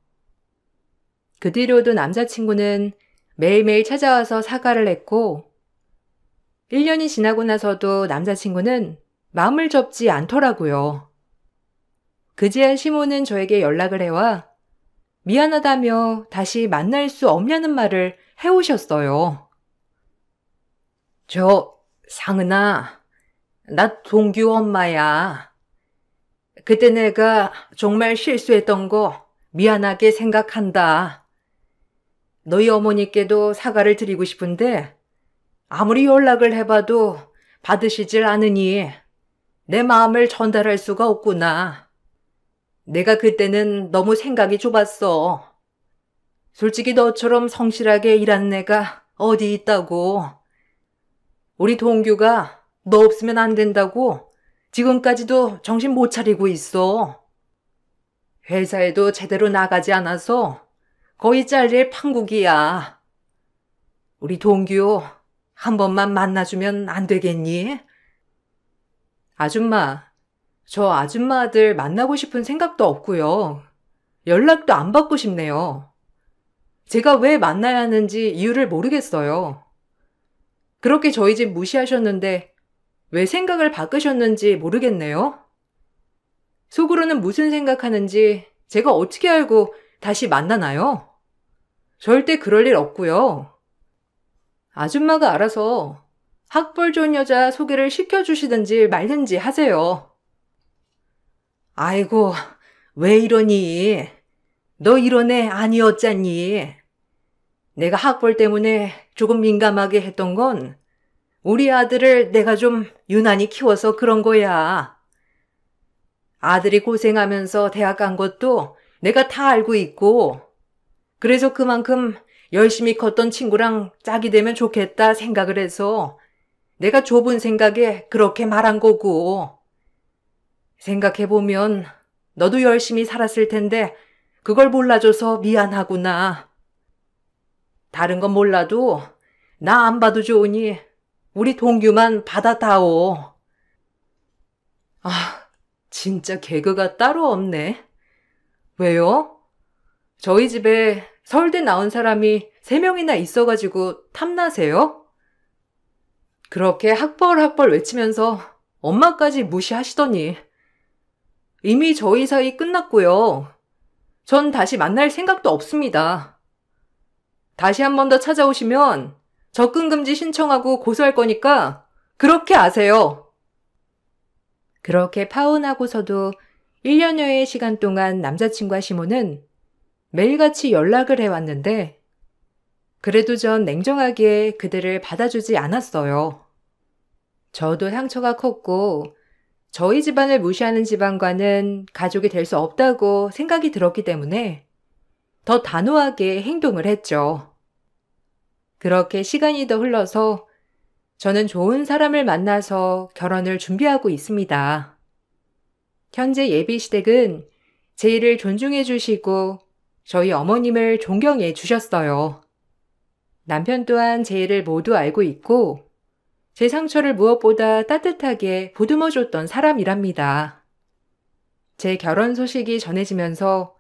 그 뒤로도 남자친구는 매일매일 찾아와서 사과를 했고 1년이 지나고 나서도 남자친구는 마음을 접지 않더라고요. 그제야 시모는 저에게 연락을 해와 미안하다며 다시 만날 수 없냐는 말을 해오셨어요. 상은아, 나 동규 엄마야. 그때 내가 정말 실수했던 거 미안하게 생각한다. 너희 어머니께도 사과를 드리고 싶은데 아무리 연락을 해봐도 받으시질 않으니 내 마음을 전달할 수가 없구나. 내가 그때는 너무 생각이 좁았어. 솔직히 너처럼 성실하게 일하는 애가 어디 있다고. 우리 동규가 너 없으면 안 된다고 지금까지도 정신 못 차리고 있어. 회사에도 제대로 나가지 않아서 거의 잘릴 판국이야. 우리 동규 한 번만 만나주면 안 되겠니? 아줌마, 저 아줌마 아들 만나고 싶은 생각도 없고요. 연락도 안 받고 싶네요. 제가 왜 만나야 하는지 이유를 모르겠어요. 그렇게 저희 집 무시하셨는데 왜 생각을 바꾸셨는지 모르겠네요. 속으로는 무슨 생각하는지 제가 어떻게 알고 다시 만나나요? 절대 그럴 일 없고요. 아줌마가 알아서 학벌 좋은 여자 소개를 시켜주시든지 말든지 하세요. 아이고, 왜 이러니? 너 이런 애 아니었잖니? 내가 학벌 때문에 조금 민감하게 했던 건 우리 아들을 내가 좀 유난히 키워서 그런 거야. 아들이 고생하면서 대학 간 것도 내가 다 알고 있고, 그래서 그만큼 열심히 컸던 친구랑 짝이 되면 좋겠다 생각을 해서 내가 좁은 생각에 그렇게 말한 거고. 생각해보면 너도 열심히 살았을 텐데 그걸 몰라줘서 미안하구나. 다른 건 몰라도 나 안 봐도 좋으니 우리 동규만 받아다오. 아, 진짜 개그가 따로 없네. 왜요? 저희 집에 서울대 나온 사람이 3명이나 있어가지고 탐나세요? 그렇게 학벌 외치면서 엄마까지 무시하시더니. 이미 저희 사이 끝났고요. 전 다시 만날 생각도 없습니다. 다시 한 번 더 찾아오시면 접근금지 신청하고 고소할 거니까 그렇게 아세요. 그렇게 파혼하고서도 1년여의 시간 동안 남자친구와 시모는 매일같이 연락을 해왔는데 그래도 전 냉정하게 그들을 받아주지 않았어요. 저도 상처가 컸고 저희 집안을 무시하는 집안과는 가족이 될 수 없다고 생각이 들었기 때문에 더 단호하게 행동을 했죠. 그렇게 시간이 더 흘러서 저는 좋은 사람을 만나서 결혼을 준비하고 있습니다. 현재 예비 시댁은 제 일을 존중해 주시고 저희 어머님을 존경해 주셨어요. 남편 또한 제 일을 모두 알고 있고 제 상처를 무엇보다 따뜻하게 보듬어줬던 사람이랍니다. 제 결혼 소식이 전해지면서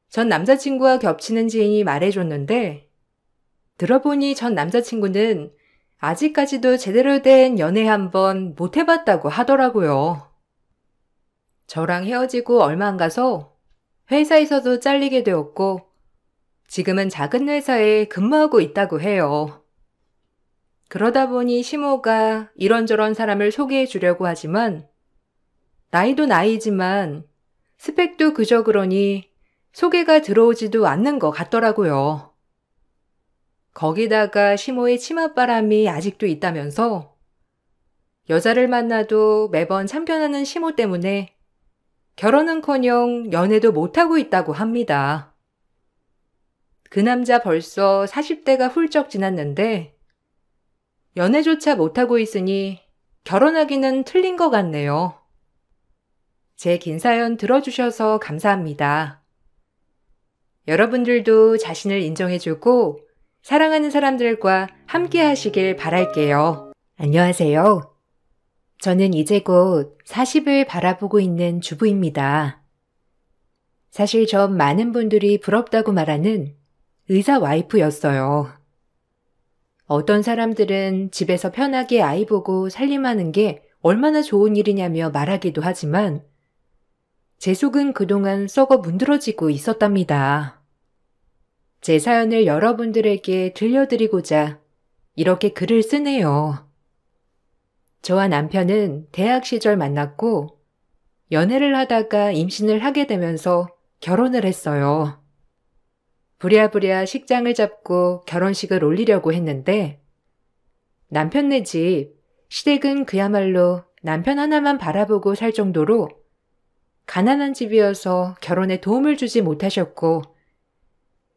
전 남자친구와 겹치는 지인이 말해줬는데 들어보니 전 남자친구는 아직까지도 제대로 된 연애 한번 못 해봤다고 하더라고요. 저랑 헤어지고 얼마 안 가서 회사에서도 잘리게 되었고 지금은 작은 회사에 근무하고 있다고 해요. 그러다 보니 시모가 이런저런 사람을 소개해 주려고 하지만 나이도 나이지만 스펙도 그저 그러니 소개가 들어오지도 않는 것 같더라고요. 거기다가 시모의 치맛바람이 아직도 있다면서 여자를 만나도 매번 참견하는 시모 때문에 결혼은커녕 연애도 못하고 있다고 합니다. 그 남자 벌써 40대가 훌쩍 지났는데 연애조차 못하고 있으니 결혼하기는 틀린 것 같네요. 제 긴 사연 들어주셔서 감사합니다. 여러분들도 자신을 인정해주고 사랑하는 사람들과 함께 하시길 바랄게요. 안녕하세요. 저는 이제 곧 40을 바라보고 있는 주부입니다. 사실 전 많은 분들이 부럽다고 말하는 의사 와이프였어요. 어떤 사람들은 집에서 편하게 아이 보고 살림하는 게 얼마나 좋은 일이냐며 말하기도 하지만 제 속은 그동안 썩어 문드러지고 있었답니다. 제 사연을 여러분들에게 들려드리고자 이렇게 글을 쓰네요. 저와 남편은 대학 시절 만났고 연애를 하다가 임신을 하게 되면서 결혼을 했어요. 부랴부랴 식장을 잡고 결혼식을 올리려고 했는데 남편네 집, 시댁은 그야말로 남편 하나만 바라보고 살 정도로 가난한 집이어서 결혼에 도움을 주지 못하셨고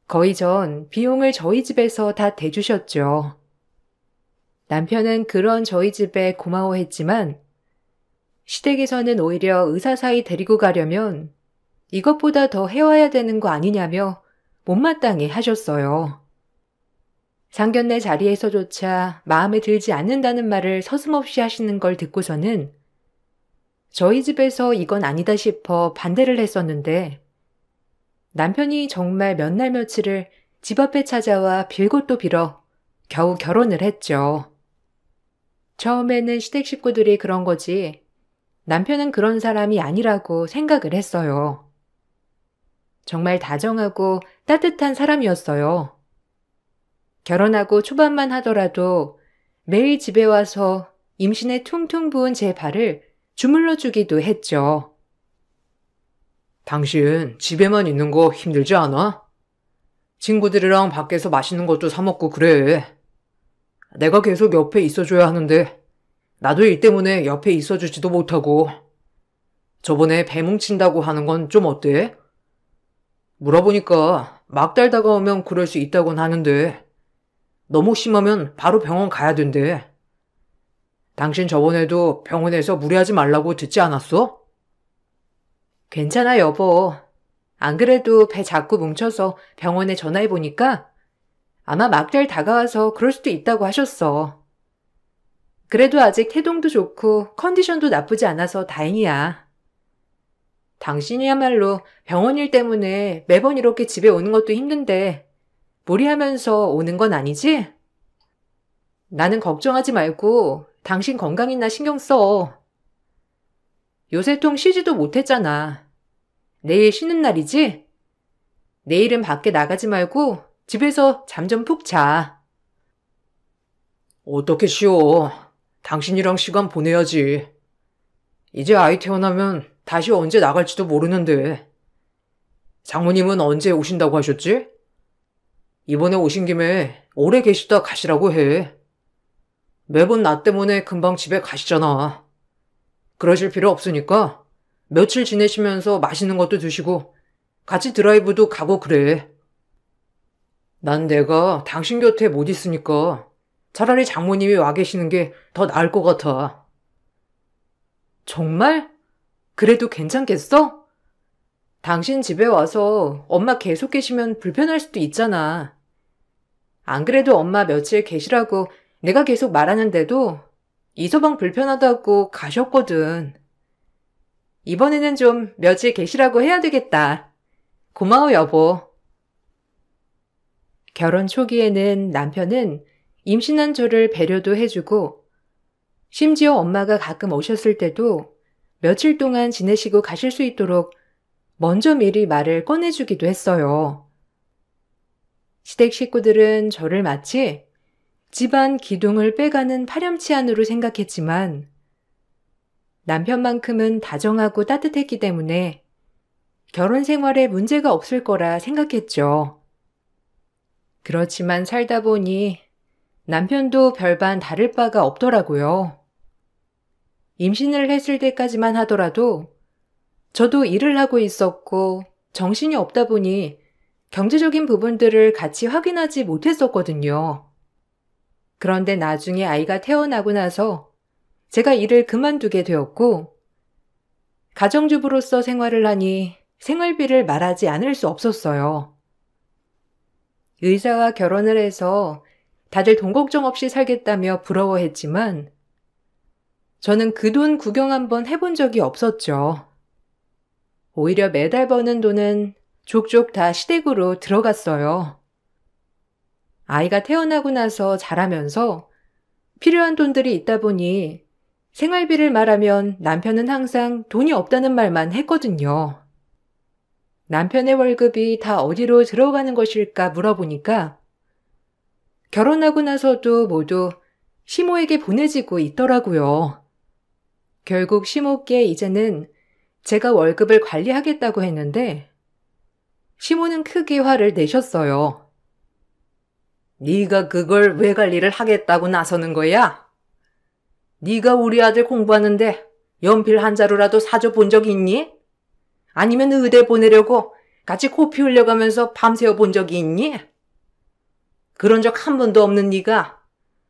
거의 전 비용을 저희 집에서 다 대주셨죠. 남편은 그런 저희 집에 고마워했지만 시댁에서는 오히려 의사 사이 데리고 가려면 이것보다 더 해와야 되는 거 아니냐며 못마땅해 하셨어요. 상견례 자리에서조차 마음에 들지 않는다는 말을 서슴없이 하시는 걸 듣고서는 저희 집에서 이건 아니다 싶어 반대를 했었는데 남편이 정말 몇 날 며칠을 집 앞에 찾아와 빌고 또 빌어 겨우 결혼을 했죠. 처음에는 시댁 식구들이 그런 거지 남편은 그런 사람이 아니라고 생각을 했어요. 정말 다정하고 따뜻한 사람이었어요. 결혼하고 초반만 하더라도 매일 집에 와서 임신에 퉁퉁 부은 제 발을 주물러 주기도 했죠. 당신 집에만 있는 거 힘들지 않아? 친구들이랑 밖에서 맛있는 것도 사 먹고 그래. 내가 계속 옆에 있어줘야 하는데 나도 일 때문에 옆에 있어주지도 못하고. 저번에 배 뭉친다고 하는 건 좀 어때? 물어보니까 막달 다가오면 그럴 수 있다곤 하는데 너무 심하면 바로 병원 가야 된대. 당신 저번에도 병원에서 무리하지 말라고 듣지 않았어? 괜찮아, 여보. 안 그래도 배 자꾸 뭉쳐서 병원에 전화해보니까 아마 막달 다가와서 그럴 수도 있다고 하셨어. 그래도 아직 태동도 좋고 컨디션도 나쁘지 않아서 다행이야. 당신이야말로 병원 일 때문에 매번 이렇게 집에 오는 것도 힘든데 무리하면서 오는 건 아니지? 나는 걱정하지 말고 당신 건강이나 신경 써. 요새 통 쉬지도 못했잖아. 내일 쉬는 날이지? 내일은 밖에 나가지 말고 집에서 잠 좀 푹 자. 어떻게 쉬어? 당신이랑 시간 보내야지. 이제 아이 태어나면 다시 언제 나갈지도 모르는데. 장모님은 언제 오신다고 하셨지? 이번에 오신 김에 오래 계시다 가시라고 해. 매번 나 때문에 금방 집에 가시잖아. 그러실 필요 없으니까 며칠 지내시면서 맛있는 것도 드시고 같이 드라이브도 가고 그래. 난 내가 당신 곁에 못 있으니까 차라리 장모님이 와 계시는 게 더 나을 것 같아. 정말? 그래도 괜찮겠어? 당신 집에 와서 엄마 계속 계시면 불편할 수도 있잖아. 안 그래도 엄마 며칠 계시라고 내가 계속 말하는데도 이서방 불편하다고 가셨거든. 이번에는 좀 며칠 계시라고 해야 되겠다. 고마워, 여보. 결혼 초기에는 남편은 임신한 저를 배려도 해주고 심지어 엄마가 가끔 오셨을 때도 며칠 동안 지내시고 가실 수 있도록 먼저 미리 말을 꺼내주기도 했어요. 시댁 식구들은 저를 마치 집안 기둥을 빼가는 파렴치한으로 생각했지만 남편만큼은 다정하고 따뜻했기 때문에 결혼 생활에 문제가 없을 거라 생각했죠. 그렇지만 살다 보니 남편도 별반 다를 바가 없더라고요. 임신을 했을 때까지만 하더라도 저도 일을 하고 있었고 정신이 없다 보니 경제적인 부분들을 같이 확인하지 못했었거든요. 그런데 나중에 아이가 태어나고 나서 제가 일을 그만두게 되었고 가정주부로서 생활을 하니 생활비를 말하지 않을 수 없었어요. 의사와 결혼을 해서 다들 돈 걱정 없이 살겠다며 부러워했지만 저는 그 돈 구경 한번 해본 적이 없었죠. 오히려 매달 버는 돈은 족족 다 시댁으로 들어갔어요. 아이가 태어나고 나서 자라면서 필요한 돈들이 있다 보니 생활비를 말하면 남편은 항상 돈이 없다는 말만 했거든요. 남편의 월급이 다 어디로 들어가는 것일까 물어보니까 결혼하고 나서도 모두 시모에게 보내지고 있더라고요. 결국 시모께 이제는 제가 월급을 관리하겠다고 했는데 시모는 크게 화를 내셨어요. 네가 그걸 왜 관리를 하겠다고 나서는 거야? 네가 우리 아들 공부하는데 연필 한 자루라도 사줘 본 적 있니? 아니면 의대 보내려고 같이 코피 흘려가면서 밤새워 본 적이 있니? 그런 적 한 번도 없는 네가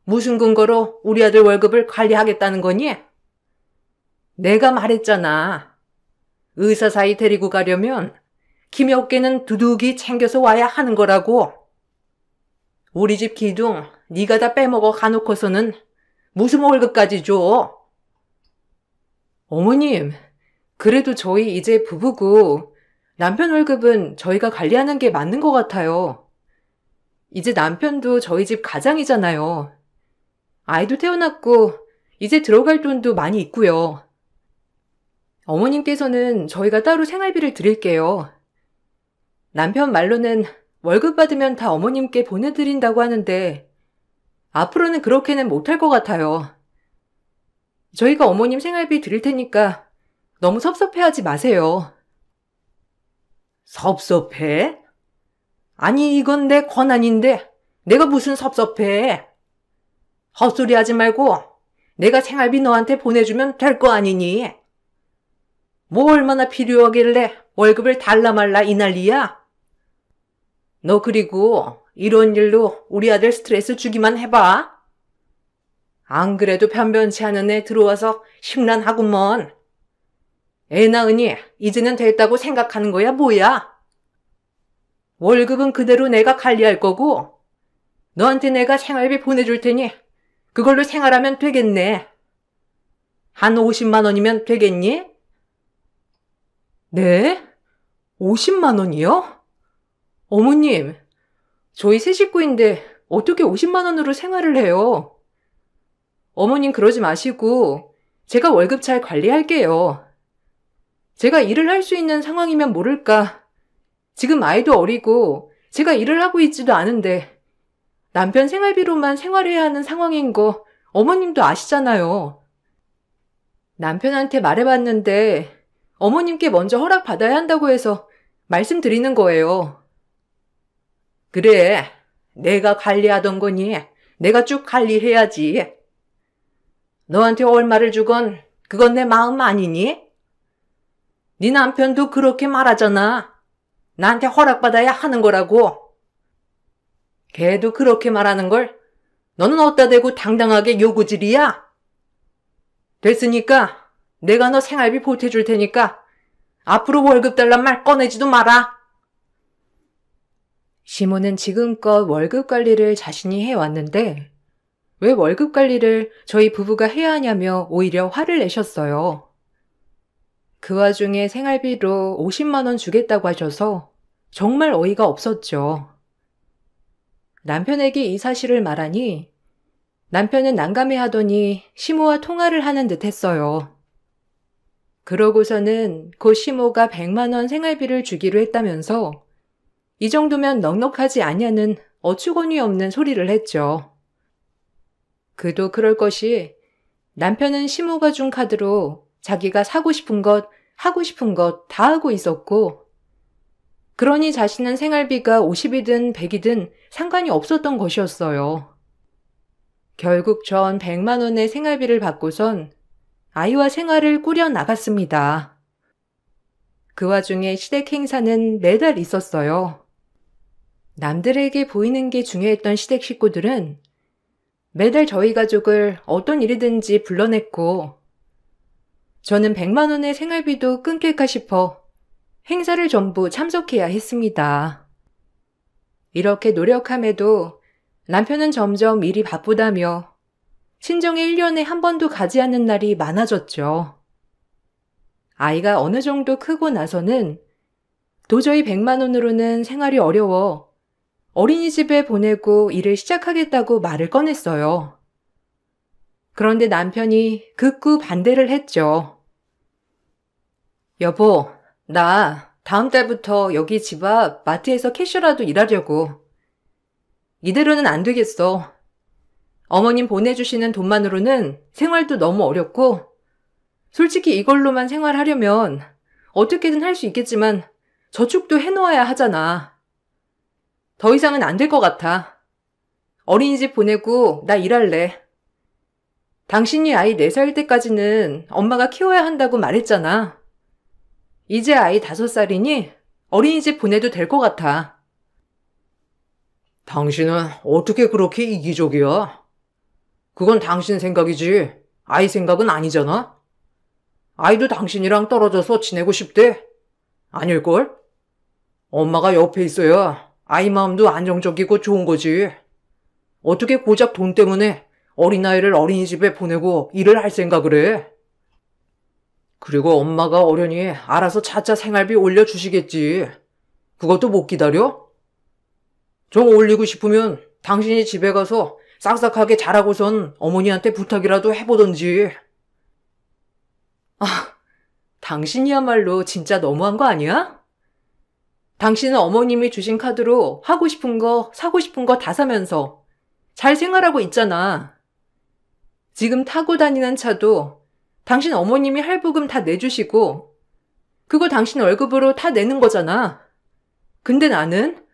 무슨 근거로 우리 아들 월급을 관리하겠다는 거니? 내가 말했잖아. 의사 사이 데리고 가려면 김 몇 개는 두둑이 챙겨서 와야 하는 거라고. 우리 집 기둥 네가 다 빼먹어 가놓고서는 무슨 월급까지 줘? 어머님, 그래도 저희 이제 부부고 남편 월급은 저희가 관리하는 게 맞는 것 같아요. 이제 남편도 저희 집 가장이잖아요. 아이도 태어났고 이제 들어갈 돈도 많이 있고요. 어머님께서는 저희가 따로 생활비를 드릴게요. 남편 말로는 월급 받으면 다 어머님께 보내드린다고 하는데 앞으로는 그렇게는 못할 것 같아요. 저희가 어머님 생활비 드릴 테니까 너무 섭섭해하지 마세요. 섭섭해? 아니, 이건 내 권한인데 내가 무슨 섭섭해? 헛소리 하지 말고 내가 생활비 너한테 보내주면 될 거 아니니? 뭐 얼마나 필요하길래 월급을 달라 말라 이 난리야? 너 그리고 이런 일로 우리 아들 스트레스 주기만 해봐. 안 그래도 변변치 않은 애 들어와서 심란하구먼. 애 낳으니 이제는 됐다고 생각하는 거야 뭐야? 월급은 그대로 내가 관리할 거고 너한테 내가 생활비 보내줄 테니 그걸로 생활하면 되겠네. 한 50만 원이면 되겠니? 네? 50만 원이요? 어머님, 저희 세 식구인데 어떻게 50만 원으로 생활을 해요? 어머님 그러지 마시고 제가 월급 잘 관리할게요. 제가 일을 할 수 있는 상황이면 모를까. 지금 아이도 어리고 제가 일을 하고 있지도 않은데 남편 생활비로만 생활해야 하는 상황인 거 어머님도 아시잖아요. 남편한테 말해봤는데 어머님께 먼저 허락받아야 한다고 해서 말씀드리는 거예요. 그래, 내가 관리하던 거니 내가 쭉 관리해야지. 너한테 얼마를 주건 그건 내 마음 아니니? 네 남편도 그렇게 말하잖아. 나한테 허락받아야 하는 거라고. 걔도 그렇게 말하는 걸 너는 어디다 대고 당당하게 요구질이야? 됐으니까 내가 너 생활비 보태줄 테니까 앞으로 월급 달란 말 꺼내지도 마라. 시모는 지금껏 월급 관리를 자신이 해왔는데 왜 월급 관리를 저희 부부가 해야 하냐며 오히려 화를 내셨어요. 그 와중에 생활비로 50만 원 주겠다고 하셔서 정말 어이가 없었죠. 남편에게 이 사실을 말하니 남편은 난감해하더니 시모와 통화를 하는 듯 했어요. 그러고서는 곧 시모가 100만 원 생활비를 주기로 했다면서 이 정도면 넉넉하지 않냐는 어처구니 없는 소리를 했죠. 그도 그럴 것이 남편은 시모가 준 카드로 자기가 사고 싶은 것, 하고 싶은 것 다 하고 있었고 그러니 자신은 생활비가 50이든 100이든 상관이 없었던 것이었어요. 결국 전 100만 원의 생활비를 받고선 아이와 생활을 꾸려 나갔습니다. 그 와중에 시댁 행사는 매달 있었어요. 남들에게 보이는 게 중요했던 시댁 식구들은 매달 저희 가족을 어떤 일이든지 불러냈고 저는 100만 원의 생활비도 끊길까 싶어 행사를 전부 참석해야 했습니다. 이렇게 노력함에도 남편은 점점 일이 바쁘다며 친정에 1년에 한 번도 가지 않는 날이 많아졌죠. 아이가 어느 정도 크고 나서는 도저히 100만 원으로는 생활이 어려워 어린이집에 보내고 일을 시작하겠다고 말을 꺼냈어요. 그런데 남편이 극구 반대를 했죠. 여보, 나 다음 달부터 여기 집 앞 마트에서 캐셔라도 일하려고. 이대로는 안 되겠어. 어머님 보내주시는 돈만으로는 생활도 너무 어렵고 솔직히 이걸로만 생활하려면 어떻게든 할 수 있겠지만 저축도 해놓아야 하잖아. 더 이상은 안 될 것 같아. 어린이집 보내고 나 일할래. 당신이 아이 4살 때까지는 엄마가 키워야 한다고 말했잖아. 이제 아이 5살이니 어린이집 보내도 될 것 같아. 당신은 어떻게 그렇게 이기적이야? 그건 당신 생각이지 아이 생각은 아니잖아. 아이도 당신이랑 떨어져서 지내고 싶대. 아닐걸? 엄마가 옆에 있어야 아이 마음도 안정적이고 좋은 거지. 어떻게 고작 돈 때문에 어린아이를 어린이집에 보내고 일을 할 생각을 해? 그리고 엄마가 어련히 알아서 차차 생활비 올려주시겠지. 그것도 못 기다려? 좀 올리고 싶으면 당신이 집에 가서 싹싹하게 잘하고선 어머니한테 부탁이라도 해보던지. 아, 당신이야말로 진짜 너무한 거 아니야? 당신은 어머님이 주신 카드로 하고 싶은 거, 사고 싶은 거 다 사면서 잘 생활하고 있잖아. 지금 타고 다니는 차도 당신 어머님이 할부금 다 내주시고 그거 당신 월급으로 다 내는 거잖아. 근데 나는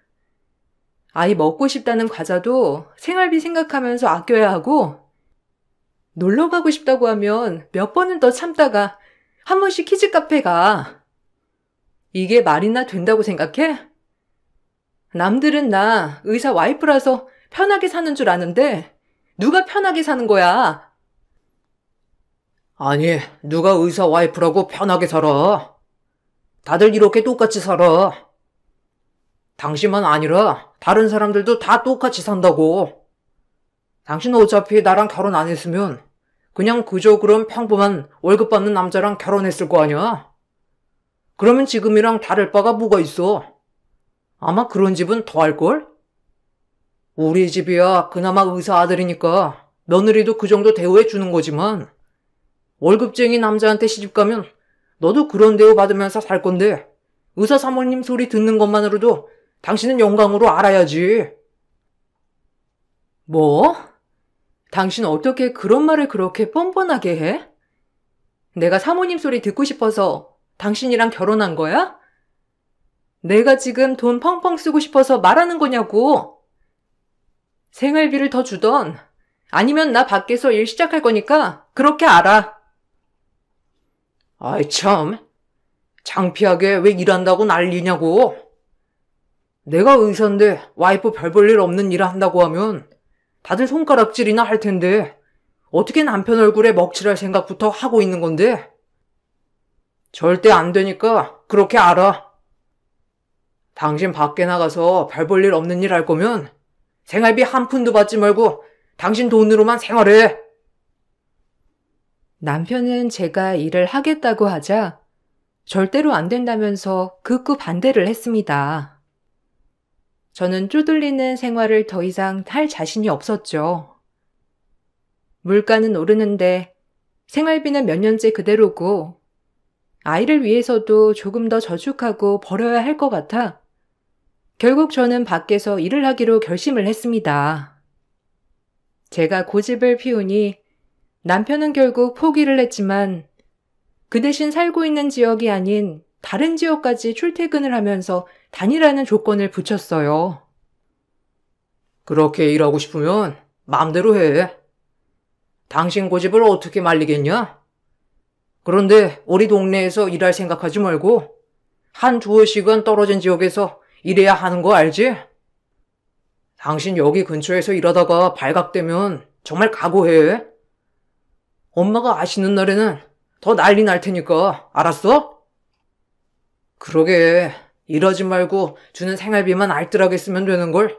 아이 먹고 싶다는 과자도 생활비 생각하면서 아껴야 하고 놀러 가고 싶다고 하면 몇 번은 더 참다가 한 번씩 키즈카페 가. 이게 말이나 된다고 생각해? 남들은 나 의사 와이프라서 편하게 사는 줄 아는데 누가 편하게 사는 거야? 아니, 누가 의사 와이프라고 편하게 살아? 다들 이렇게 똑같이 살아. 당신만 아니라 다른 사람들도 다 똑같이 산다고. 당신 어차피 나랑 결혼 안 했으면 그냥 그저 그런 평범한 월급 받는 남자랑 결혼했을 거 아니야? 그러면 지금이랑 다를 바가 뭐가 있어? 아마 그런 집은 더 할걸? 우리 집이야 그나마 의사 아들이니까 며느리도 그 정도 대우해 주는 거지만 월급쟁이 남자한테 시집가면 너도 그런 대우 받으면서 살 건데 의사 사모님 소리 듣는 것만으로도 당신은 영광으로 알아야지. 뭐? 당신 어떻게 그런 말을 그렇게 뻔뻔하게 해? 내가 사모님 소리 듣고 싶어서 당신이랑 결혼한 거야? 내가 지금 돈 펑펑 쓰고 싶어서 말하는 거냐고. 생활비를 더 주던 아니면 나 밖에서 일 시작할 거니까 그렇게 알아. 아이 참, 창피하게 왜 일한다고 난리냐고. 내가 의사인데 와이프 별 볼 일 없는 일을 한다고 하면 다들 손가락질이나 할 텐데 어떻게 남편 얼굴에 먹칠할 생각부터 하고 있는 건데? 절대 안 되니까 그렇게 알아. 당신 밖에 나가서 별 볼 일 없는 일 할 거면 생활비 한 푼도 받지 말고 당신 돈으로만 생활해. 남편은 제가 일을 하겠다고 하자 절대로 안 된다면서 극구 반대를 했습니다. 저는 쪼들리는 생활을 더 이상 할 자신이 없었죠. 물가는 오르는데 생활비는 몇 년째 그대로고 아이를 위해서도 조금 더 저축하고 벌어야 할 것 같아 결국 저는 밖에서 일을 하기로 결심을 했습니다. 제가 고집을 피우니 남편은 결국 포기를 했지만 그 대신 살고 있는 지역이 아닌 다른 지역까지 출퇴근을 하면서 다니라는 조건을 붙였어요. 그렇게 일하고 싶으면 마음대로 해. 당신 고집을 어떻게 말리겠냐? 그런데 우리 동네에서 일할 생각하지 말고 한 두어 시간 떨어진 지역에서 일해야 하는 거 알지? 당신 여기 근처에서 일하다가 발각되면 정말 각오해. 엄마가 아시는 날에는 더 난리 날 테니까 알았어? 그러게 일하지 말고 주는 생활비만 알뜰하게 쓰면 되는 걸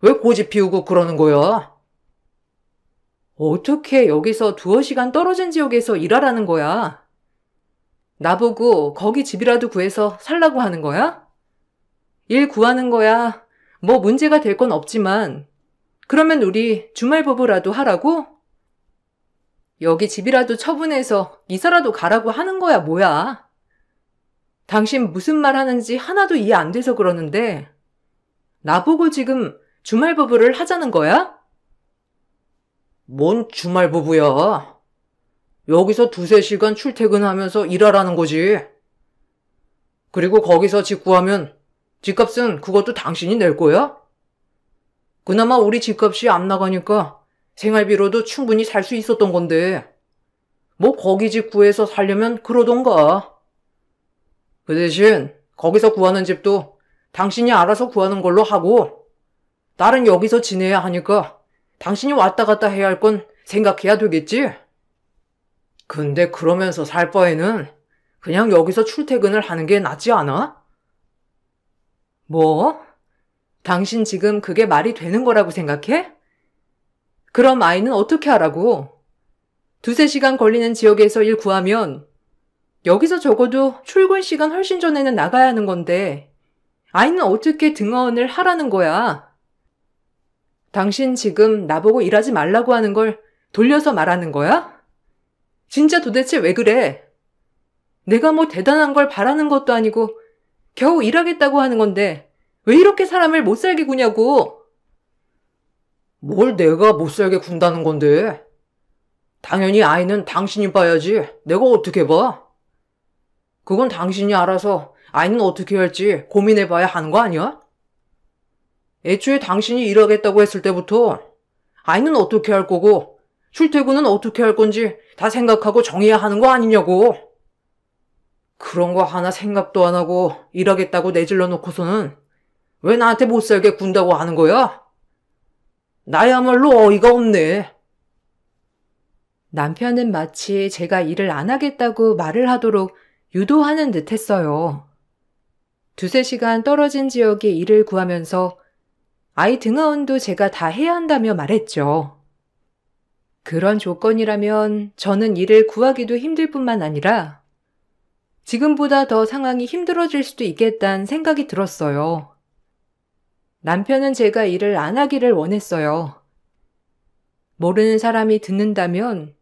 왜 고집 피우고 그러는 거야? 어떻게 여기서 두어 시간 떨어진 지역에서 일하라는 거야? 나보고 거기 집이라도 구해서 살라고 하는 거야? 일 구하는 거야. 뭐 문제가 될 건 없지만 그러면 우리 주말부부라도 하라고? 여기 집이라도 처분해서 이사라도 가라고 하는 거야 뭐야? 당신 무슨 말 하는지 하나도 이해 안 돼서 그러는데 나보고 지금 주말부부를 하자는 거야? 뭔 주말 부부야. 여기서 두세 시간 출퇴근하면서 일하라는 거지. 그리고 거기서 집 구하면 집값은 그것도 당신이 낼 거야? 그나마 우리 집값이 안 나가니까 생활비로도 충분히 살 수 있었던 건데 뭐 거기 집 구해서 살려면 그러던가. 그 대신 거기서 구하는 집도 당신이 알아서 구하는 걸로 하고 나는 여기서 지내야 하니까 당신이 왔다 갔다 해야 할 건 생각해야 되겠지? 근데 그러면서 살 바에는 그냥 여기서 출퇴근을 하는 게 낫지 않아? 뭐? 당신 지금 그게 말이 되는 거라고 생각해? 그럼 아이는 어떻게 하라고? 두세 시간 걸리는 지역에서 일 구하면 여기서 적어도 출근 시간 훨씬 전에는 나가야 하는 건데 아이는 어떻게 등하원을 하라는 거야? 당신 지금 나보고 일하지 말라고 하는 걸 돌려서 말하는 거야? 진짜 도대체 왜 그래? 내가 뭐 대단한 걸 바라는 것도 아니고 겨우 일하겠다고 하는 건데 왜 이렇게 사람을 못 살게 구냐고? 뭘 내가 못 살게 군다는 건데? 당연히 아이는 당신이 봐야지. 내가 어떻게 봐? 그건 당신이 알아서 아이는 어떻게 할지 고민해봐야 하는 거 아니야? 애초에 당신이 일하겠다고 했을 때부터 아이는 어떻게 할 거고 출퇴근은 어떻게 할 건지 다 생각하고 정해야 하는 거 아니냐고. 그런 거 하나 생각도 안 하고 일하겠다고 내질러 놓고서는 왜 나한테 못 살게 군다고 하는 거야? 나야말로 어이가 없네. 남편은 마치 제가 일을 안 하겠다고 말을 하도록 유도하는 듯 했어요. 두세 시간 떨어진 지역에 일을 구하면서 아이 등하원도 제가 다 해야 한다며 말했죠. 그런 조건이라면 저는 일을 구하기도 힘들 뿐만 아니라 지금보다 더 상황이 힘들어질 수도 있겠다는 생각이 들었어요. 남편은 제가 일을 안 하기를 원했어요. 모르는 사람이 듣는다면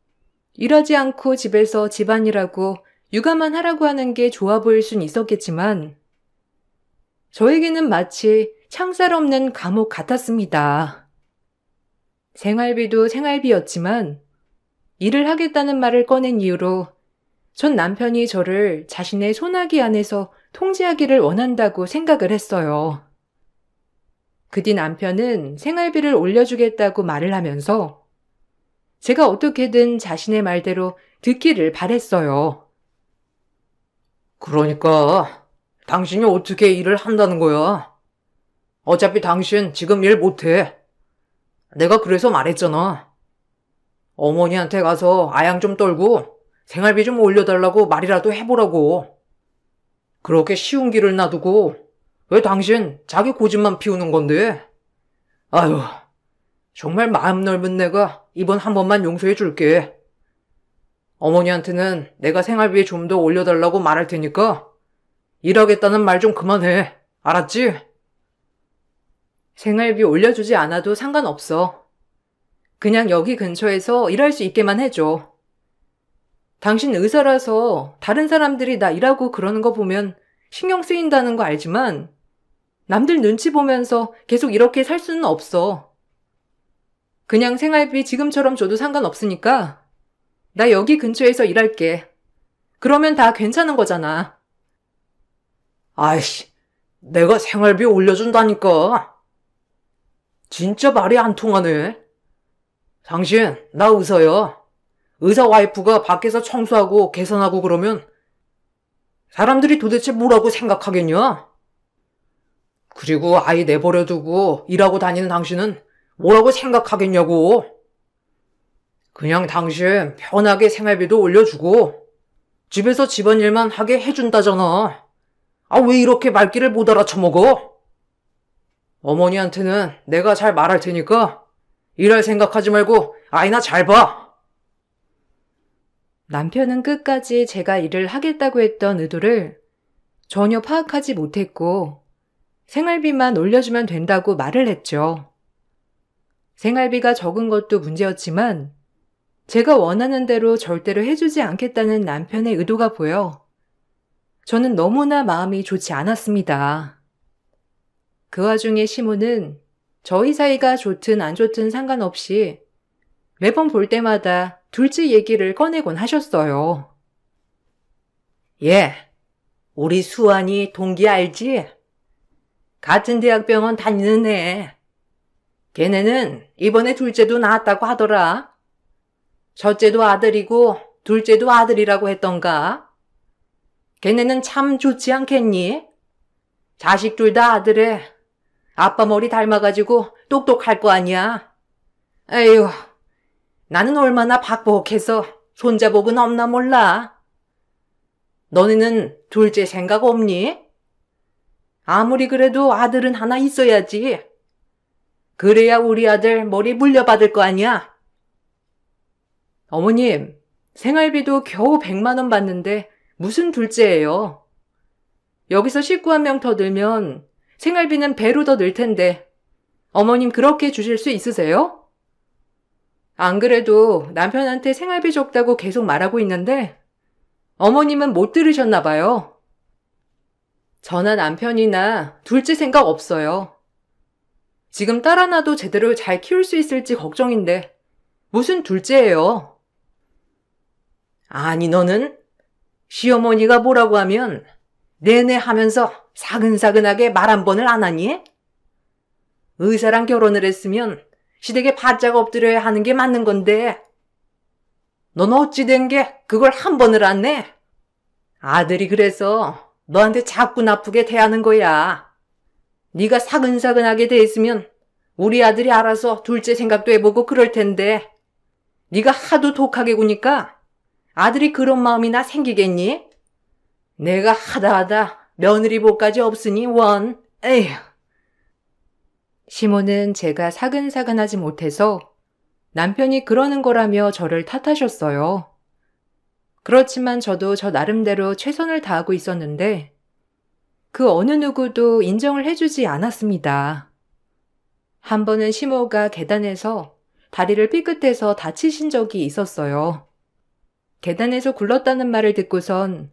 일하지 않고 집에서 집안일하고 육아만 하라고 하는 게 좋아 보일 순 있었겠지만 저에게는 마치 창살 없는 감옥 같았습니다. 생활비도 생활비였지만 일을 하겠다는 말을 꺼낸 이유로 전 남편이 저를 자신의 손아귀 안에서 통제하기를 원한다고 생각을 했어요. 그 뒤 남편은 생활비를 올려주겠다고 말을 하면서 제가 어떻게든 자신의 말대로 듣기를 바랬어요. 그러니까 당신이 어떻게 일을 한다는 거야? 어차피 당신 지금 일 못해. 내가 그래서 말했잖아. 어머니한테 가서 아양 좀 떨고 생활비 좀 올려달라고 말이라도 해보라고. 그렇게 쉬운 길을 놔두고 왜 당신 자기 고집만 피우는 건데? 아유, 정말 마음 넓은 내가 이번 한 번만 용서해 줄게. 어머니한테는 내가 생활비 좀 더 올려달라고 말할 테니까 일하겠다는 말 좀 그만해. 알았지? 생활비 올려주지 않아도 상관없어. 그냥 여기 근처에서 일할 수 있게만 해줘. 당신 의사라서 다른 사람들이 나 일하고 그러는 거 보면 신경 쓰인다는 거 알지만 남들 눈치 보면서 계속 이렇게 살 수는 없어. 그냥 생활비 지금처럼 줘도 상관없으니까 나 여기 근처에서 일할게. 그러면 다 괜찮은 거잖아. 아이씨, 내가 생활비 올려준다니까. 진짜 말이 안 통하네. 당신, 나 의사야. 의사 와이프가 밖에서 청소하고 계산하고 그러면 사람들이 도대체 뭐라고 생각하겠냐? 그리고 아이 내버려두고 일하고 다니는 당신은 뭐라고 생각하겠냐고. 그냥 당신 편하게 생활비도 올려주고 집에서 집안일만 하게 해준다잖아. 아, 왜 이렇게 말귀를 못 알아쳐먹어? 어머니한테는 내가 잘 말할 테니까 일할 생각하지 말고 아이나 잘 봐. 남편은 끝까지 제가 일을 하겠다고 했던 의도를 전혀 파악하지 못했고 생활비만 올려주면 된다고 말을 했죠. 생활비가 적은 것도 문제였지만 제가 원하는 대로 절대로 해주지 않겠다는 남편의 의도가 보여 저는 너무나 마음이 좋지 않았습니다. 그 와중에 시모는 저희 사이가 좋든 안 좋든 상관없이 매번 볼 때마다 둘째 얘기를 꺼내곤 하셨어요. 예, 우리 수환이 동기 알지? 같은 대학병원 다니는 애. 걔네는 이번에 둘째도 낳았다고 하더라. 첫째도 아들이고 둘째도 아들이라고 했던가? 걔네는 참 좋지 않겠니? 자식 둘 다 아들에 아빠 머리 닮아가지고 똑똑할 거 아니야. 에휴, 나는 얼마나 박복해서 손자복은 없나 몰라. 너네는 둘째 생각 없니? 아무리 그래도 아들은 하나 있어야지. 그래야 우리 아들 머리 물려받을 거 아니야. 어머님, 생활비도 겨우 100만 원 받는데 무슨 둘째예요? 여기서 식구 한 명 더 늘면 생활비는 배로 더 늘 텐데 어머님 그렇게 주실 수 있으세요? 안 그래도 남편한테 생활비 적다고 계속 말하고 있는데 어머님은 못 들으셨나 봐요. 저나 남편이나 둘째 생각 없어요. 지금 딸 하나도 제대로 잘 키울 수 있을지 걱정인데 무슨 둘째예요? 아니 너는 시어머니가 뭐라고 하면 내내 하면서 사근사근하게 말 한 번을 안 하니? 의사랑 결혼을 했으면 시댁에 바짝 엎드려야 하는 게 맞는 건데 넌 어찌 된 게 그걸 한 번을 안 내? 아들이 그래서 너한테 자꾸 나쁘게 대하는 거야. 네가 사근사근하게 대했으면 우리 아들이 알아서 둘째 생각도 해보고 그럴 텐데 네가 하도 독하게 구니까 아들이 그런 마음이나 생기겠니? 내가 하다 며느리 복까지 없으니 원. 에휴. 시모는 제가 사근사근하지 못해서 남편이 그러는 거라며 저를 탓하셨어요. 그렇지만 저도 저 나름대로 최선을 다하고 있었는데 그 어느 누구도 인정을 해주지 않았습니다. 한 번은 시모가 계단에서 다리를 삐끗해서 다치신 적이 있었어요. 계단에서 굴렀다는 말을 듣고선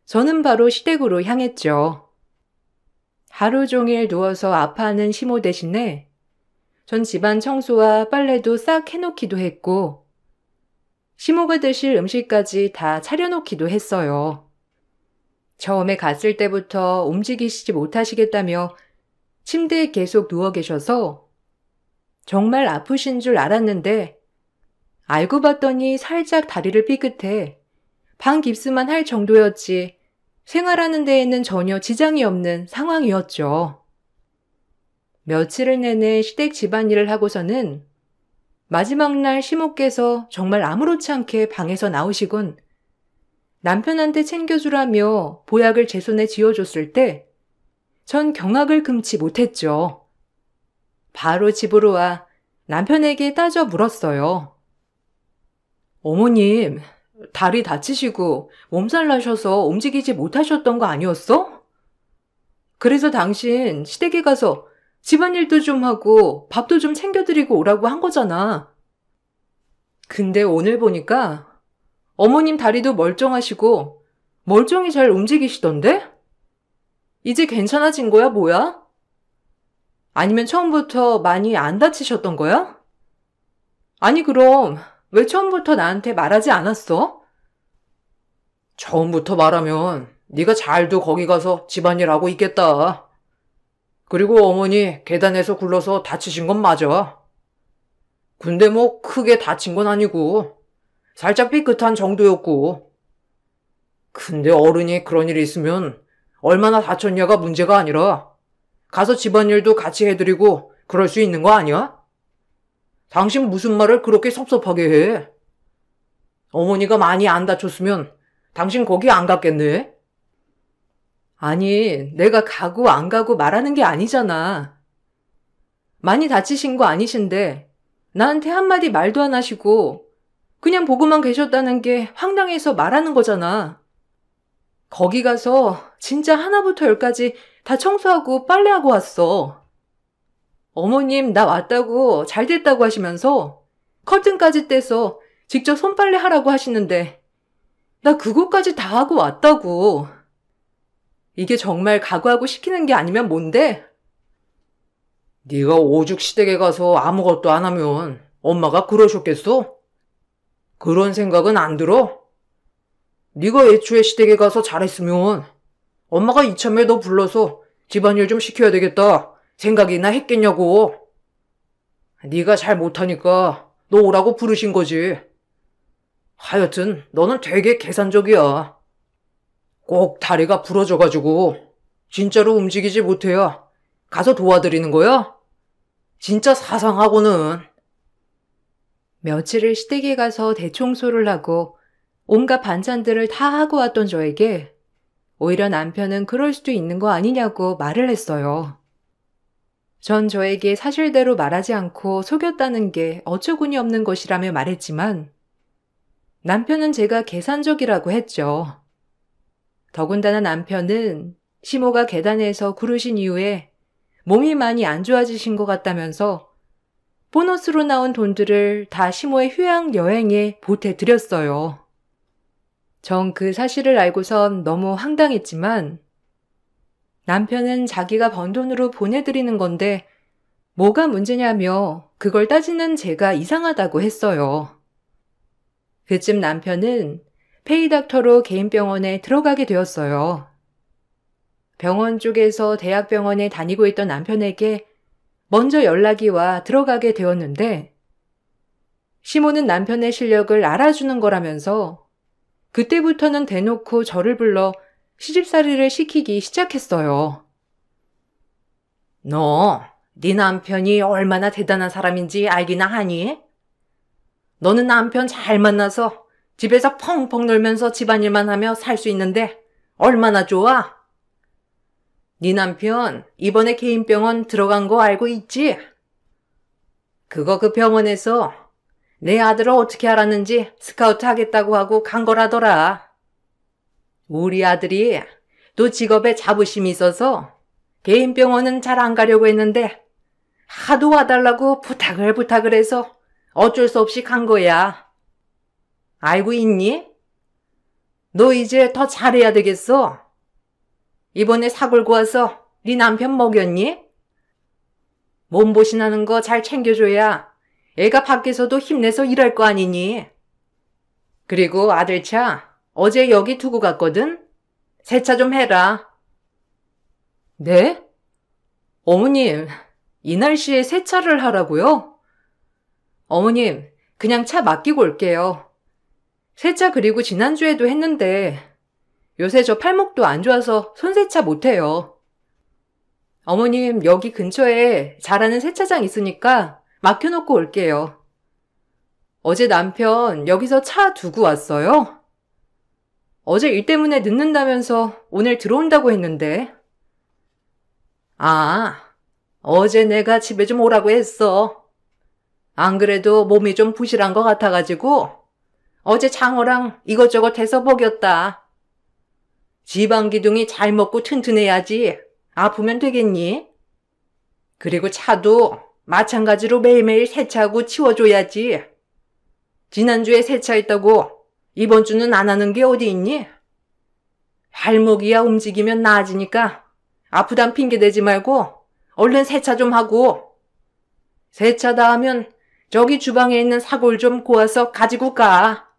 저는 바로 시댁으로 향했죠. 하루 종일 누워서 아파하는 시모 대신에 전 집안 청소와 빨래도 싹 해놓기도 했고 시모가 드실 음식까지 다 차려놓기도 했어요. 처음에 갔을 때부터 움직이시지 못하시겠다며 침대에 계속 누워 계셔서 정말 아프신 줄 알았는데 알고 봤더니 살짝 다리를 삐끗해 방 깁스만 할 정도였지 생활하는 데에는 전혀 지장이 없는 상황이었죠. 며칠을 내내 시댁 집안일을 하고서는 마지막 날 시모께서 정말 아무렇지 않게 방에서 나오시곤 남편한테 챙겨주라며 보약을 제 손에 쥐어줬을 때 전 경악을 금치 못했죠. 바로 집으로 와 남편에게 따져 물었어요. 어머님, 다리 다치시고 몸살 나셔서 움직이지 못하셨던 거 아니었어? 그래서 당신 시댁에 가서 집안일도 좀 하고 밥도 좀 챙겨드리고 오라고 한 거잖아. 근데 오늘 보니까 어머님 다리도 멀쩡하시고 멀쩡히 잘 움직이시던데? 이제 괜찮아진 거야, 뭐야? 아니면 처음부터 많이 안 다치셨던 거야? 아니 그럼 왜 처음부터 나한테 말하지 않았어? 처음부터 말하면 네가 잘도 거기 가서 집안일 하고 있겠다. 그리고 어머니 계단에서 굴러서 다치신 건 맞아. 근데 뭐 크게 다친 건 아니고 살짝 삐끗한 정도였고. 근데 어른이 그런 일이 있으면 얼마나 다쳤냐가 문제가 아니라 가서 집안일도 같이 해드리고 그럴 수 있는 거 아니야? 당신 무슨 말을 그렇게 섭섭하게 해? 어머니가 많이 안 다쳤으면 당신 거기 안 갔겠네? 아니, 내가 가고 안 가고 말하는 게 아니잖아. 많이 다치신 거 아니신데 나한테 한마디 말도 안 하시고 그냥 보고만 계셨다는 게 황당해서 말하는 거잖아. 거기 가서 진짜 하나부터 열까지 다 청소하고 빨래하고 왔어. 어머님 나 왔다고 잘 됐다고 하시면서 커튼까지 떼서 직접 손빨래 하라고 하시는데 나 그거까지 다 하고 왔다고. 이게 정말 각오하고 시키는 게 아니면 뭔데? 네가 오죽 시댁에 가서 아무것도 안 하면 엄마가 그러셨겠어? 그런 생각은 안 들어? 네가 애초에 시댁에 가서 잘했으면 엄마가 이참에 너 불러서 집안일 좀 시켜야 되겠다 생각이나 했겠냐고. 네가 잘 못하니까 너 오라고 부르신 거지. 하여튼 너는 되게 계산적이야. 꼭 다리가 부러져가지고 진짜로 움직이지 못해야 가서 도와드리는 거야? 진짜 사상하고는. 며칠을 시댁에 가서 대청소를 하고 온갖 반찬들을 다 하고 왔던 저에게 오히려 남편은 그럴 수도 있는 거 아니냐고 말을 했어요. 전 저에게 사실대로 말하지 않고 속였다는 게 어처구니 없는 것이라며 말했지만 남편은 제가 계산적이라고 했죠. 더군다나 남편은 시모가 계단에서 구르신 이후에 몸이 많이 안 좋아지신 것 같다면서 보너스로 나온 돈들을 다 시모의 휴양 여행에 보태드렸어요. 전 그 사실을 알고선 너무 황당했지만 남편은 자기가 번 돈으로 보내드리는 건데 뭐가 문제냐며 그걸 따지는 제가 이상하다고 했어요. 그쯤 남편은 페이닥터로 개인 병원에 들어가게 되었어요. 병원 쪽에서 대학병원에 다니고 있던 남편에게 먼저 연락이 와 들어가게 되었는데 시모는 남편의 실력을 알아주는 거라면서 그때부터는 대놓고 저를 불러 시집살이를 시키기 시작했어요. 너, 네 남편이 얼마나 대단한 사람인지 알기나 하니? 너는 남편 잘 만나서 집에서 펑펑 놀면서 집안일만 하며 살 수 있는데 얼마나 좋아? 네 남편 이번에 개인병원 들어간 거 알고 있지? 그거 그 병원에서 내 아들을 어떻게 알았는지 스카우트 하겠다고 하고 간 거라더라. 우리 아들이 또 직업에 자부심이 있어서 개인병원은 잘 안 가려고 했는데 하도 와달라고 부탁을 해서 어쩔 수 없이 간 거야. 알고 있니? 너 이제 더 잘해야 되겠어. 이번에 사골고 와서 네 남편 먹였니? 몸보신하는 거 잘 챙겨줘야 애가 밖에서도 힘내서 일할 거 아니니? 그리고 아들차 어제 여기 두고 갔거든? 세차 좀 해라. 네? 어머님, 이 날씨에 세차를 하라고요? 어머님, 그냥 차 맡기고 올게요. 세차 그리고 지난주에도 했는데 요새 저 팔목도 안 좋아서 손세차 못해요. 어머님, 여기 근처에 잘하는 세차장 있으니까 맡겨놓고 올게요. 어제 남편 여기서 차 두고 왔어요? 어제 일 때문에 늦는다면서 오늘 들어온다고 했는데. 아, 어제 내가 집에 좀 오라고 했어. 안 그래도 몸이 좀 부실한 것 같아가지고 어제 장어랑 이것저것 해서 먹였다. 지방기둥이 잘 먹고 튼튼해야지 아프면 되겠니? 그리고 차도 마찬가지로 매일매일 세차하고 치워줘야지. 지난주에 세차했다고 이번 주는 안 하는 게 어디 있니? 발목이야 움직이면 나아지니까 아프단 핑계 대지 말고 얼른 세차 좀 하고. 세차 다 하면 저기 주방에 있는 사골 좀 고아서 가지고 가.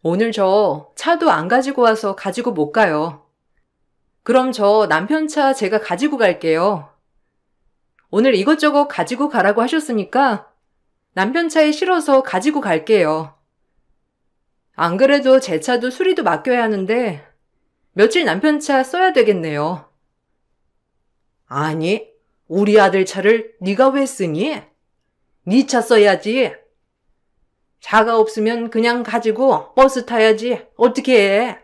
오늘 저 차도 안 가지고 와서 가지고 못 가요. 그럼 저 남편 차 제가 가지고 갈게요. 오늘 이것저것 가지고 가라고 하셨으니까 남편 차에 실어서 가지고 갈게요. 안 그래도 제 차도 수리도 맡겨야 하는데 며칠 남편 차 써야 되겠네요. 아니, 우리 아들 차를 네가 왜 쓰니? 네 차 써야지. 차가 없으면 그냥 가지고 버스 타야지. 어떻게 해?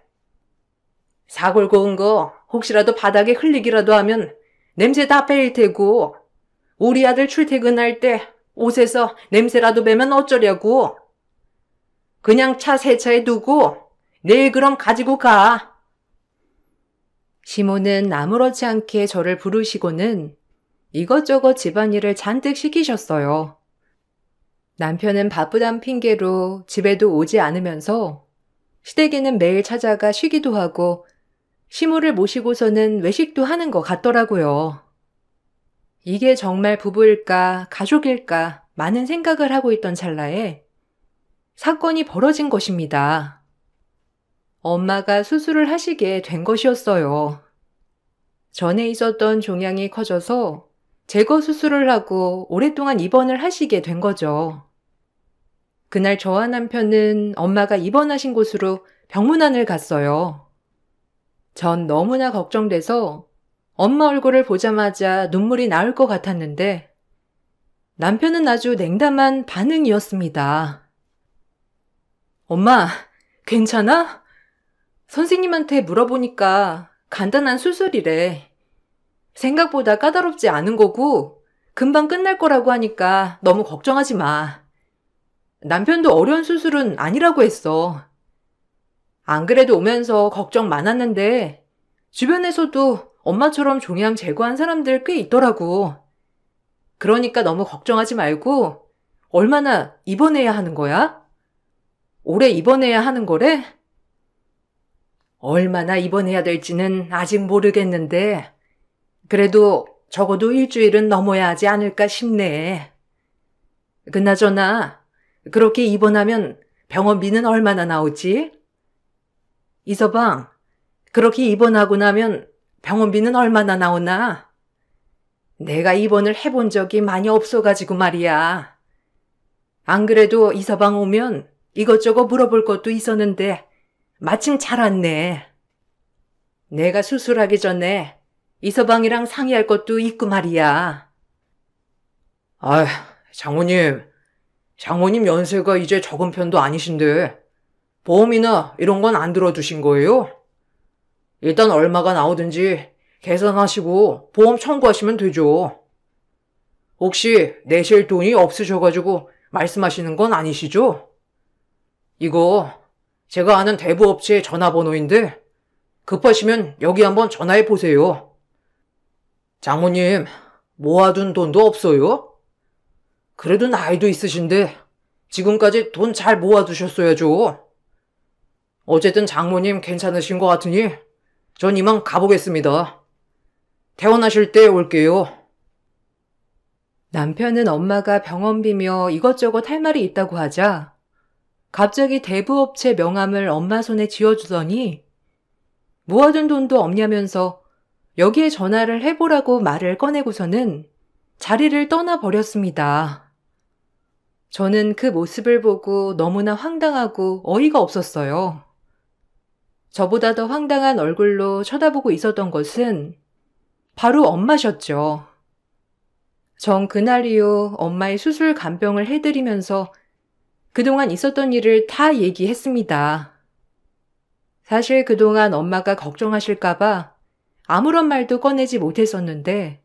사골 고운 거 혹시라도 바닥에 흘리기라도 하면 냄새 다 빼일 테고 우리 아들 출퇴근할 때 옷에서 냄새라도 배면 어쩌려고. 그냥 차 세차에 두고 내일 그럼 가지고 가. 시모는 아무렇지 않게 저를 부르시고는 이것저것 집안일을 잔뜩 시키셨어요. 남편은 바쁘단 핑계로 집에도 오지 않으면서 시댁에는 매일 찾아가 쉬기도 하고 시모를 모시고서는 외식도 하는 것 같더라고요. 이게 정말 부부일까 가족일까 많은 생각을 하고 있던 찰나에 사건이 벌어진 것입니다. 엄마가 수술을 하시게 된 것이었어요. 전에 있었던 종양이 커져서 제거 수술을 하고 오랫동안 입원을 하시게 된 거죠. 그날 저와 남편은 엄마가 입원하신 곳으로 병문안을 갔어요. 전 너무나 걱정돼서 엄마 얼굴을 보자마자 눈물이 나올 것 같았는데 남편은 아주 냉담한 반응이었습니다. 엄마, 괜찮아? 선생님한테 물어보니까 간단한 수술이래. 생각보다 까다롭지 않은 거고 금방 끝날 거라고 하니까 너무 걱정하지 마. 남편도 어려운 수술은 아니라고 했어. 안 그래도 오면서 걱정 많았는데 주변에서도 엄마처럼 종양 제거한 사람들 꽤 있더라고. 그러니까 너무 걱정하지 말고 얼마나 입원해야 하는 거야? 오래 입원해야 하는 거래? 얼마나 입원해야 될지는 아직 모르겠는데 그래도 적어도 일주일은 넘어야 하지 않을까 싶네. 그나저나 그렇게 입원하면 병원비는 얼마나 나오지? 이서방, 그렇게 입원하고 나면 병원비는 얼마나 나오나? 내가 입원을 해본 적이 많이 없어가지고 말이야. 안 그래도 이서방 오면 이것저것 물어볼 것도 있었는데 마침 잘 왔네. 내가 수술하기 전에 이서방이랑 상의할 것도 있고 말이야. 아, 장모님 연세가 이제 적은 편도 아니신데 보험이나 이런 건 안 들어두신 거예요? 일단 얼마가 나오든지 계산하시고 보험 청구하시면 되죠. 혹시 내실 돈이 없으셔가지고 말씀하시는 건 아니시죠? 이거 제가 아는 대부업체 전화번호인데 급하시면 여기 한번 전화해 보세요. 장모님, 모아둔 돈도 없어요? 그래도 나이도 있으신데 지금까지 돈 잘 모아두셨어야죠. 어쨌든 장모님 괜찮으신 것 같으니 전 이만 가보겠습니다. 퇴원하실 때 올게요. 남편은 엄마가 병원비며 이것저것 할 말이 있다고 하자 갑자기 대부업체 명함을 엄마 손에 쥐어주더니 모아둔 돈도 없냐면서 여기에 전화를 해보라고 말을 꺼내고서는 자리를 떠나버렸습니다. 저는 그 모습을 보고 너무나 황당하고 어이가 없었어요. 저보다 더 황당한 얼굴로 쳐다보고 있었던 것은 바로 엄마셨죠. 전 그날 이후 엄마의 수술 간병을 해드리면서 그동안 있었던 일을 다 얘기했습니다. 사실 그동안 엄마가 걱정하실까봐 아무런 말도 꺼내지 못했었는데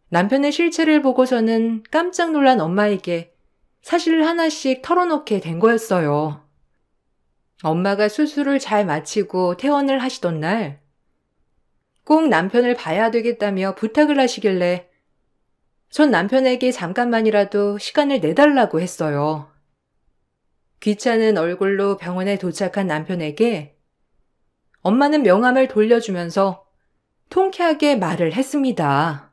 남편의 실체를 보고서는 깜짝 놀란 엄마에게 사실을 하나씩 털어놓게 된 거였어요. 엄마가 수술을 잘 마치고 퇴원을 하시던 날 꼭 남편을 봐야 되겠다며 부탁을 하시길래 전 남편에게 잠깐만이라도 시간을 내달라고 했어요. 귀찮은 얼굴로 병원에 도착한 남편에게 엄마는 명함을 돌려주면서 통쾌하게 말을 했습니다.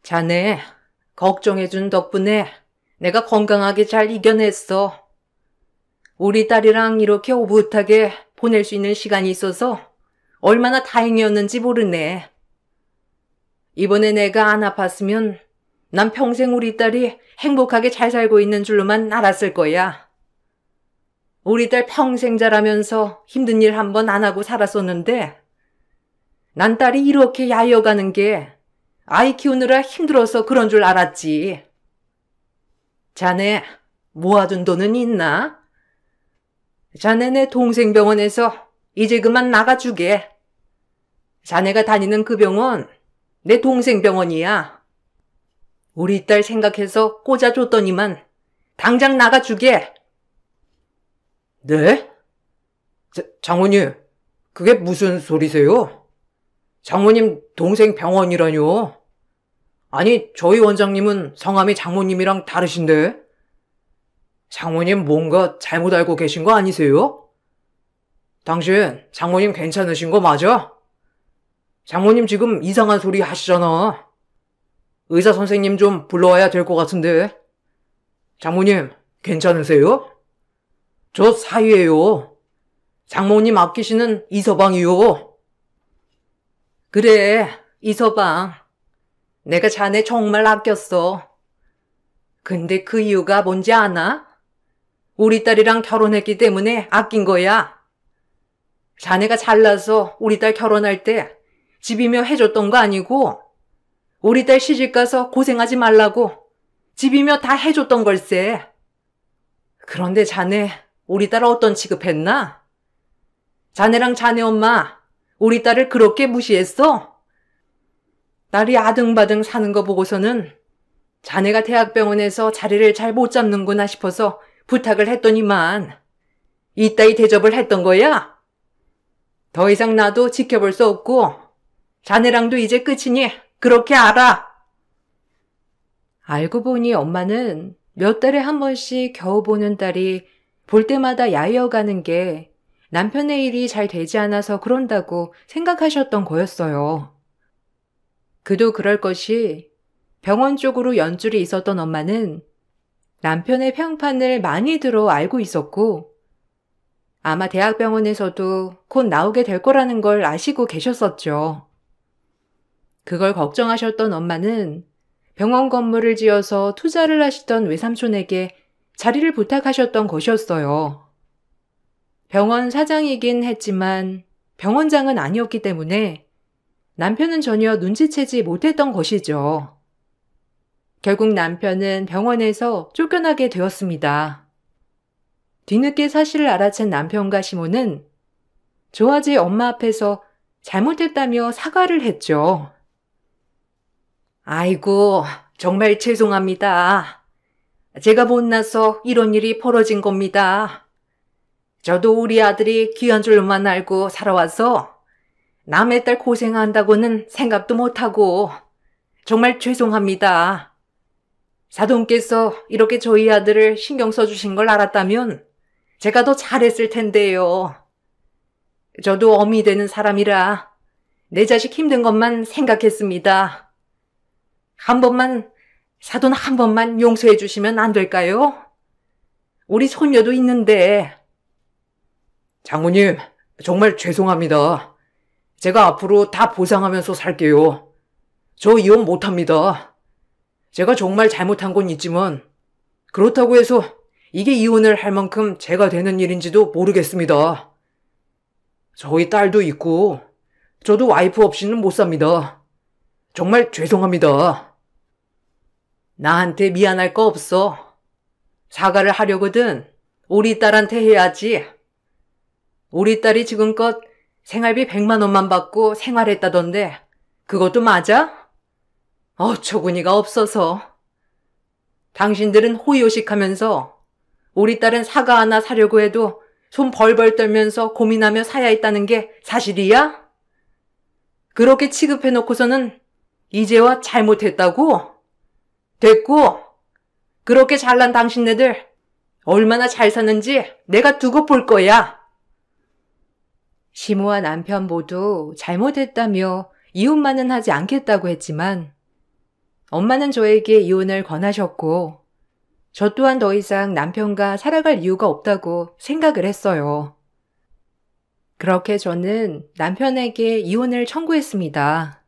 자네, 걱정해준 덕분에 내가 건강하게 잘 이겨냈어. 우리 딸이랑 이렇게 오붓하게 보낼 수 있는 시간이 있어서 얼마나 다행이었는지 모르네. 이번에 내가 안 아팠으면 난 평생 우리 딸이 행복하게 잘 살고 있는 줄로만 알았을 거야. 우리 딸 평생 자라면서 힘든 일 한 번 안 하고 살았었는데 난 딸이 이렇게 야여가는 게 아이 키우느라 힘들어서 그런 줄 알았지. 자네 모아둔 돈은 있나? 자네네 동생 병원에서 이제 그만 나가주게. 자네가 다니는 그 병원 내 동생 병원이야. 우리 딸 생각해서 꽂아줬더니만 당장 나가주게. 네? 장모님, 그게 무슨 소리세요? 장모님 동생 병원이라뇨? 아니, 저희 원장님은 성함이 장모님이랑 다르신데? 장모님 뭔가 잘못 알고 계신 거 아니세요? 당신 장모님 괜찮으신 거 맞아? 장모님 지금 이상한 소리 하시잖아. 의사 선생님 좀 불러와야 될 것 같은데. 장모님 괜찮으세요? 저 사위예요. 장모님 아끼시는 이서방이요. 그래, 이서방. 내가 자네 정말 아꼈어. 근데 그 이유가 뭔지 아나? 우리 딸이랑 결혼했기 때문에 아낀 거야. 자네가 잘나서 우리 딸 결혼할 때 집이며 해줬던 거 아니고 우리 딸 시집가서 고생하지 말라고 집이며 다 해줬던 걸세. 그런데 자네 우리 딸 어떤 취급했나? 자네랑 자네 엄마 우리 딸을 그렇게 무시했어? 딸이 아등바등 사는 거 보고서는 자네가 대학병원에서 자리를 잘 못 잡는구나 싶어서 부탁을 했더니만 이따위 대접을 했던 거야? 더 이상 나도 지켜볼 수 없고 자네랑도 이제 끝이니 그렇게 알아. 알고 보니 엄마는 몇 달에 한 번씩 겨우 보는 딸이 볼 때마다 야이어가는 게 남편의 일이 잘 되지 않아서 그런다고 생각하셨던 거였어요. 그도 그럴 것이 병원 쪽으로 연줄이 있었던 엄마는 남편의 평판을 많이 들어 알고 있었고 아마 대학병원에서도 곧 나오게 될 거라는 걸 아시고 계셨었죠. 그걸 걱정하셨던 엄마는 병원 건물을 지어서 투자를 하시던 외삼촌에게 자리를 부탁하셨던 것이었어요. 병원 사장이긴 했지만 병원장은 아니었기 때문에 남편은 전혀 눈치채지 못했던 것이죠. 결국 남편은 병원에서 쫓겨나게 되었습니다. 뒤늦게 사실을 알아챈 남편과 시모는 조아지 엄마 앞에서 잘못했다며 사과를 했죠. 아이고, 정말 죄송합니다. 제가 못나서 이런 일이 벌어진 겁니다. 저도 우리 아들이 귀한 줄만 알고 살아와서 남의 딸 고생한다고는 생각도 못하고 정말 죄송합니다. 사돈께서 이렇게 저희 아들을 신경 써주신 걸 알았다면 제가 더 잘했을 텐데요. 저도 어미 되는 사람이라 내 자식 힘든 것만 생각했습니다. 사돈 한 번만 용서해 주시면 안 될까요? 우리 손녀도 있는데. 장모님, 정말 죄송합니다. 제가 앞으로 다 보상하면서 살게요. 저 이혼 못합니다. 제가 정말 잘못한 건 있지만 그렇다고 해서 이게 이혼을 할 만큼 제가 되는 일인지도 모르겠습니다. 저희 딸도 있고 저도 와이프 없이는 못 삽니다. 정말 죄송합니다. 나한테 미안할 거 없어. 사과를 하려거든 우리 딸한테 해야지. 우리 딸이 지금껏 생활비 100만 원만 받고 생활했다던데 그것도 맞아? 어처구니가 없어서. 당신들은 호의호식하면서 우리 딸은 사과 하나 사려고 해도 손 벌벌 떨면서 고민하며 사야 했다는 게 사실이야? 그렇게 취급해놓고서는 이제와 잘못했다고? 됐고, 그렇게 잘난 당신네들 얼마나 잘 사는지 내가 두고 볼 거야. 시모와 남편 모두 잘못했다며 이혼만은 하지 않겠다고 했지만 엄마는 저에게 이혼을 권하셨고 저 또한 더 이상 남편과 살아갈 이유가 없다고 생각을 했어요. 그렇게 저는 남편에게 이혼을 청구했습니다.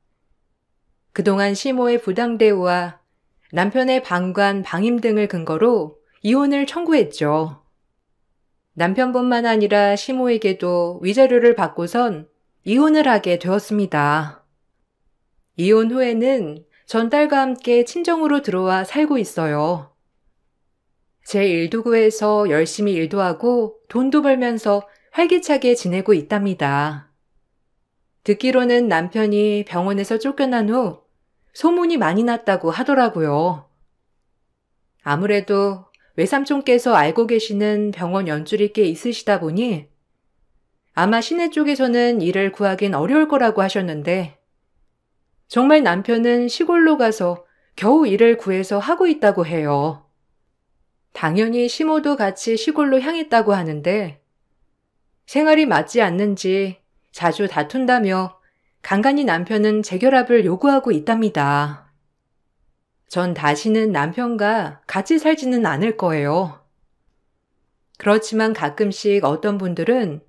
그동안 시모의 부당대우와 남편의 방관, 방임 등을 근거로 이혼을 청구했죠. 남편뿐만 아니라 시모에게도 위자료를 받고선 이혼을 하게 되었습니다. 이혼 후에는 전 딸과 함께 친정으로 들어와 살고 있어요. 제 일도 구해서 열심히 일도 하고 돈도 벌면서 활기차게 지내고 있답니다. 듣기로는 남편이 병원에서 쫓겨난 후 소문이 많이 났다고 하더라고요. 아무래도 외삼촌께서 알고 계시는 병원 연줄이 꽤 있으시다 보니 아마 시내 쪽에서는 일을 구하긴 어려울 거라고 하셨는데 정말 남편은 시골로 가서 겨우 일을 구해서 하고 있다고 해요. 당연히 시모도 같이 시골로 향했다고 하는데 생활이 맞지 않는지 자주 다툰다며 간간히 남편은 재결합을 요구하고 있답니다. 전 다시는 남편과 같이 살지는 않을 거예요. 그렇지만 가끔씩 어떤 분들은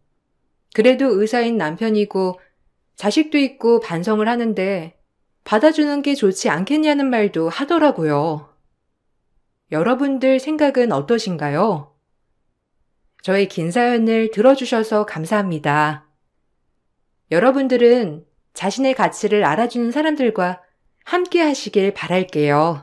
그래도 의사인 남편이고 자식도 있고 반성을 하는데 받아주는 게 좋지 않겠냐는 말도 하더라고요. 여러분들 생각은 어떠신가요? 저의 긴 사연을 들어주셔서 감사합니다. 여러분들은 자신의 가치를 알아주는 사람들과 함께 하시길 바랄게요.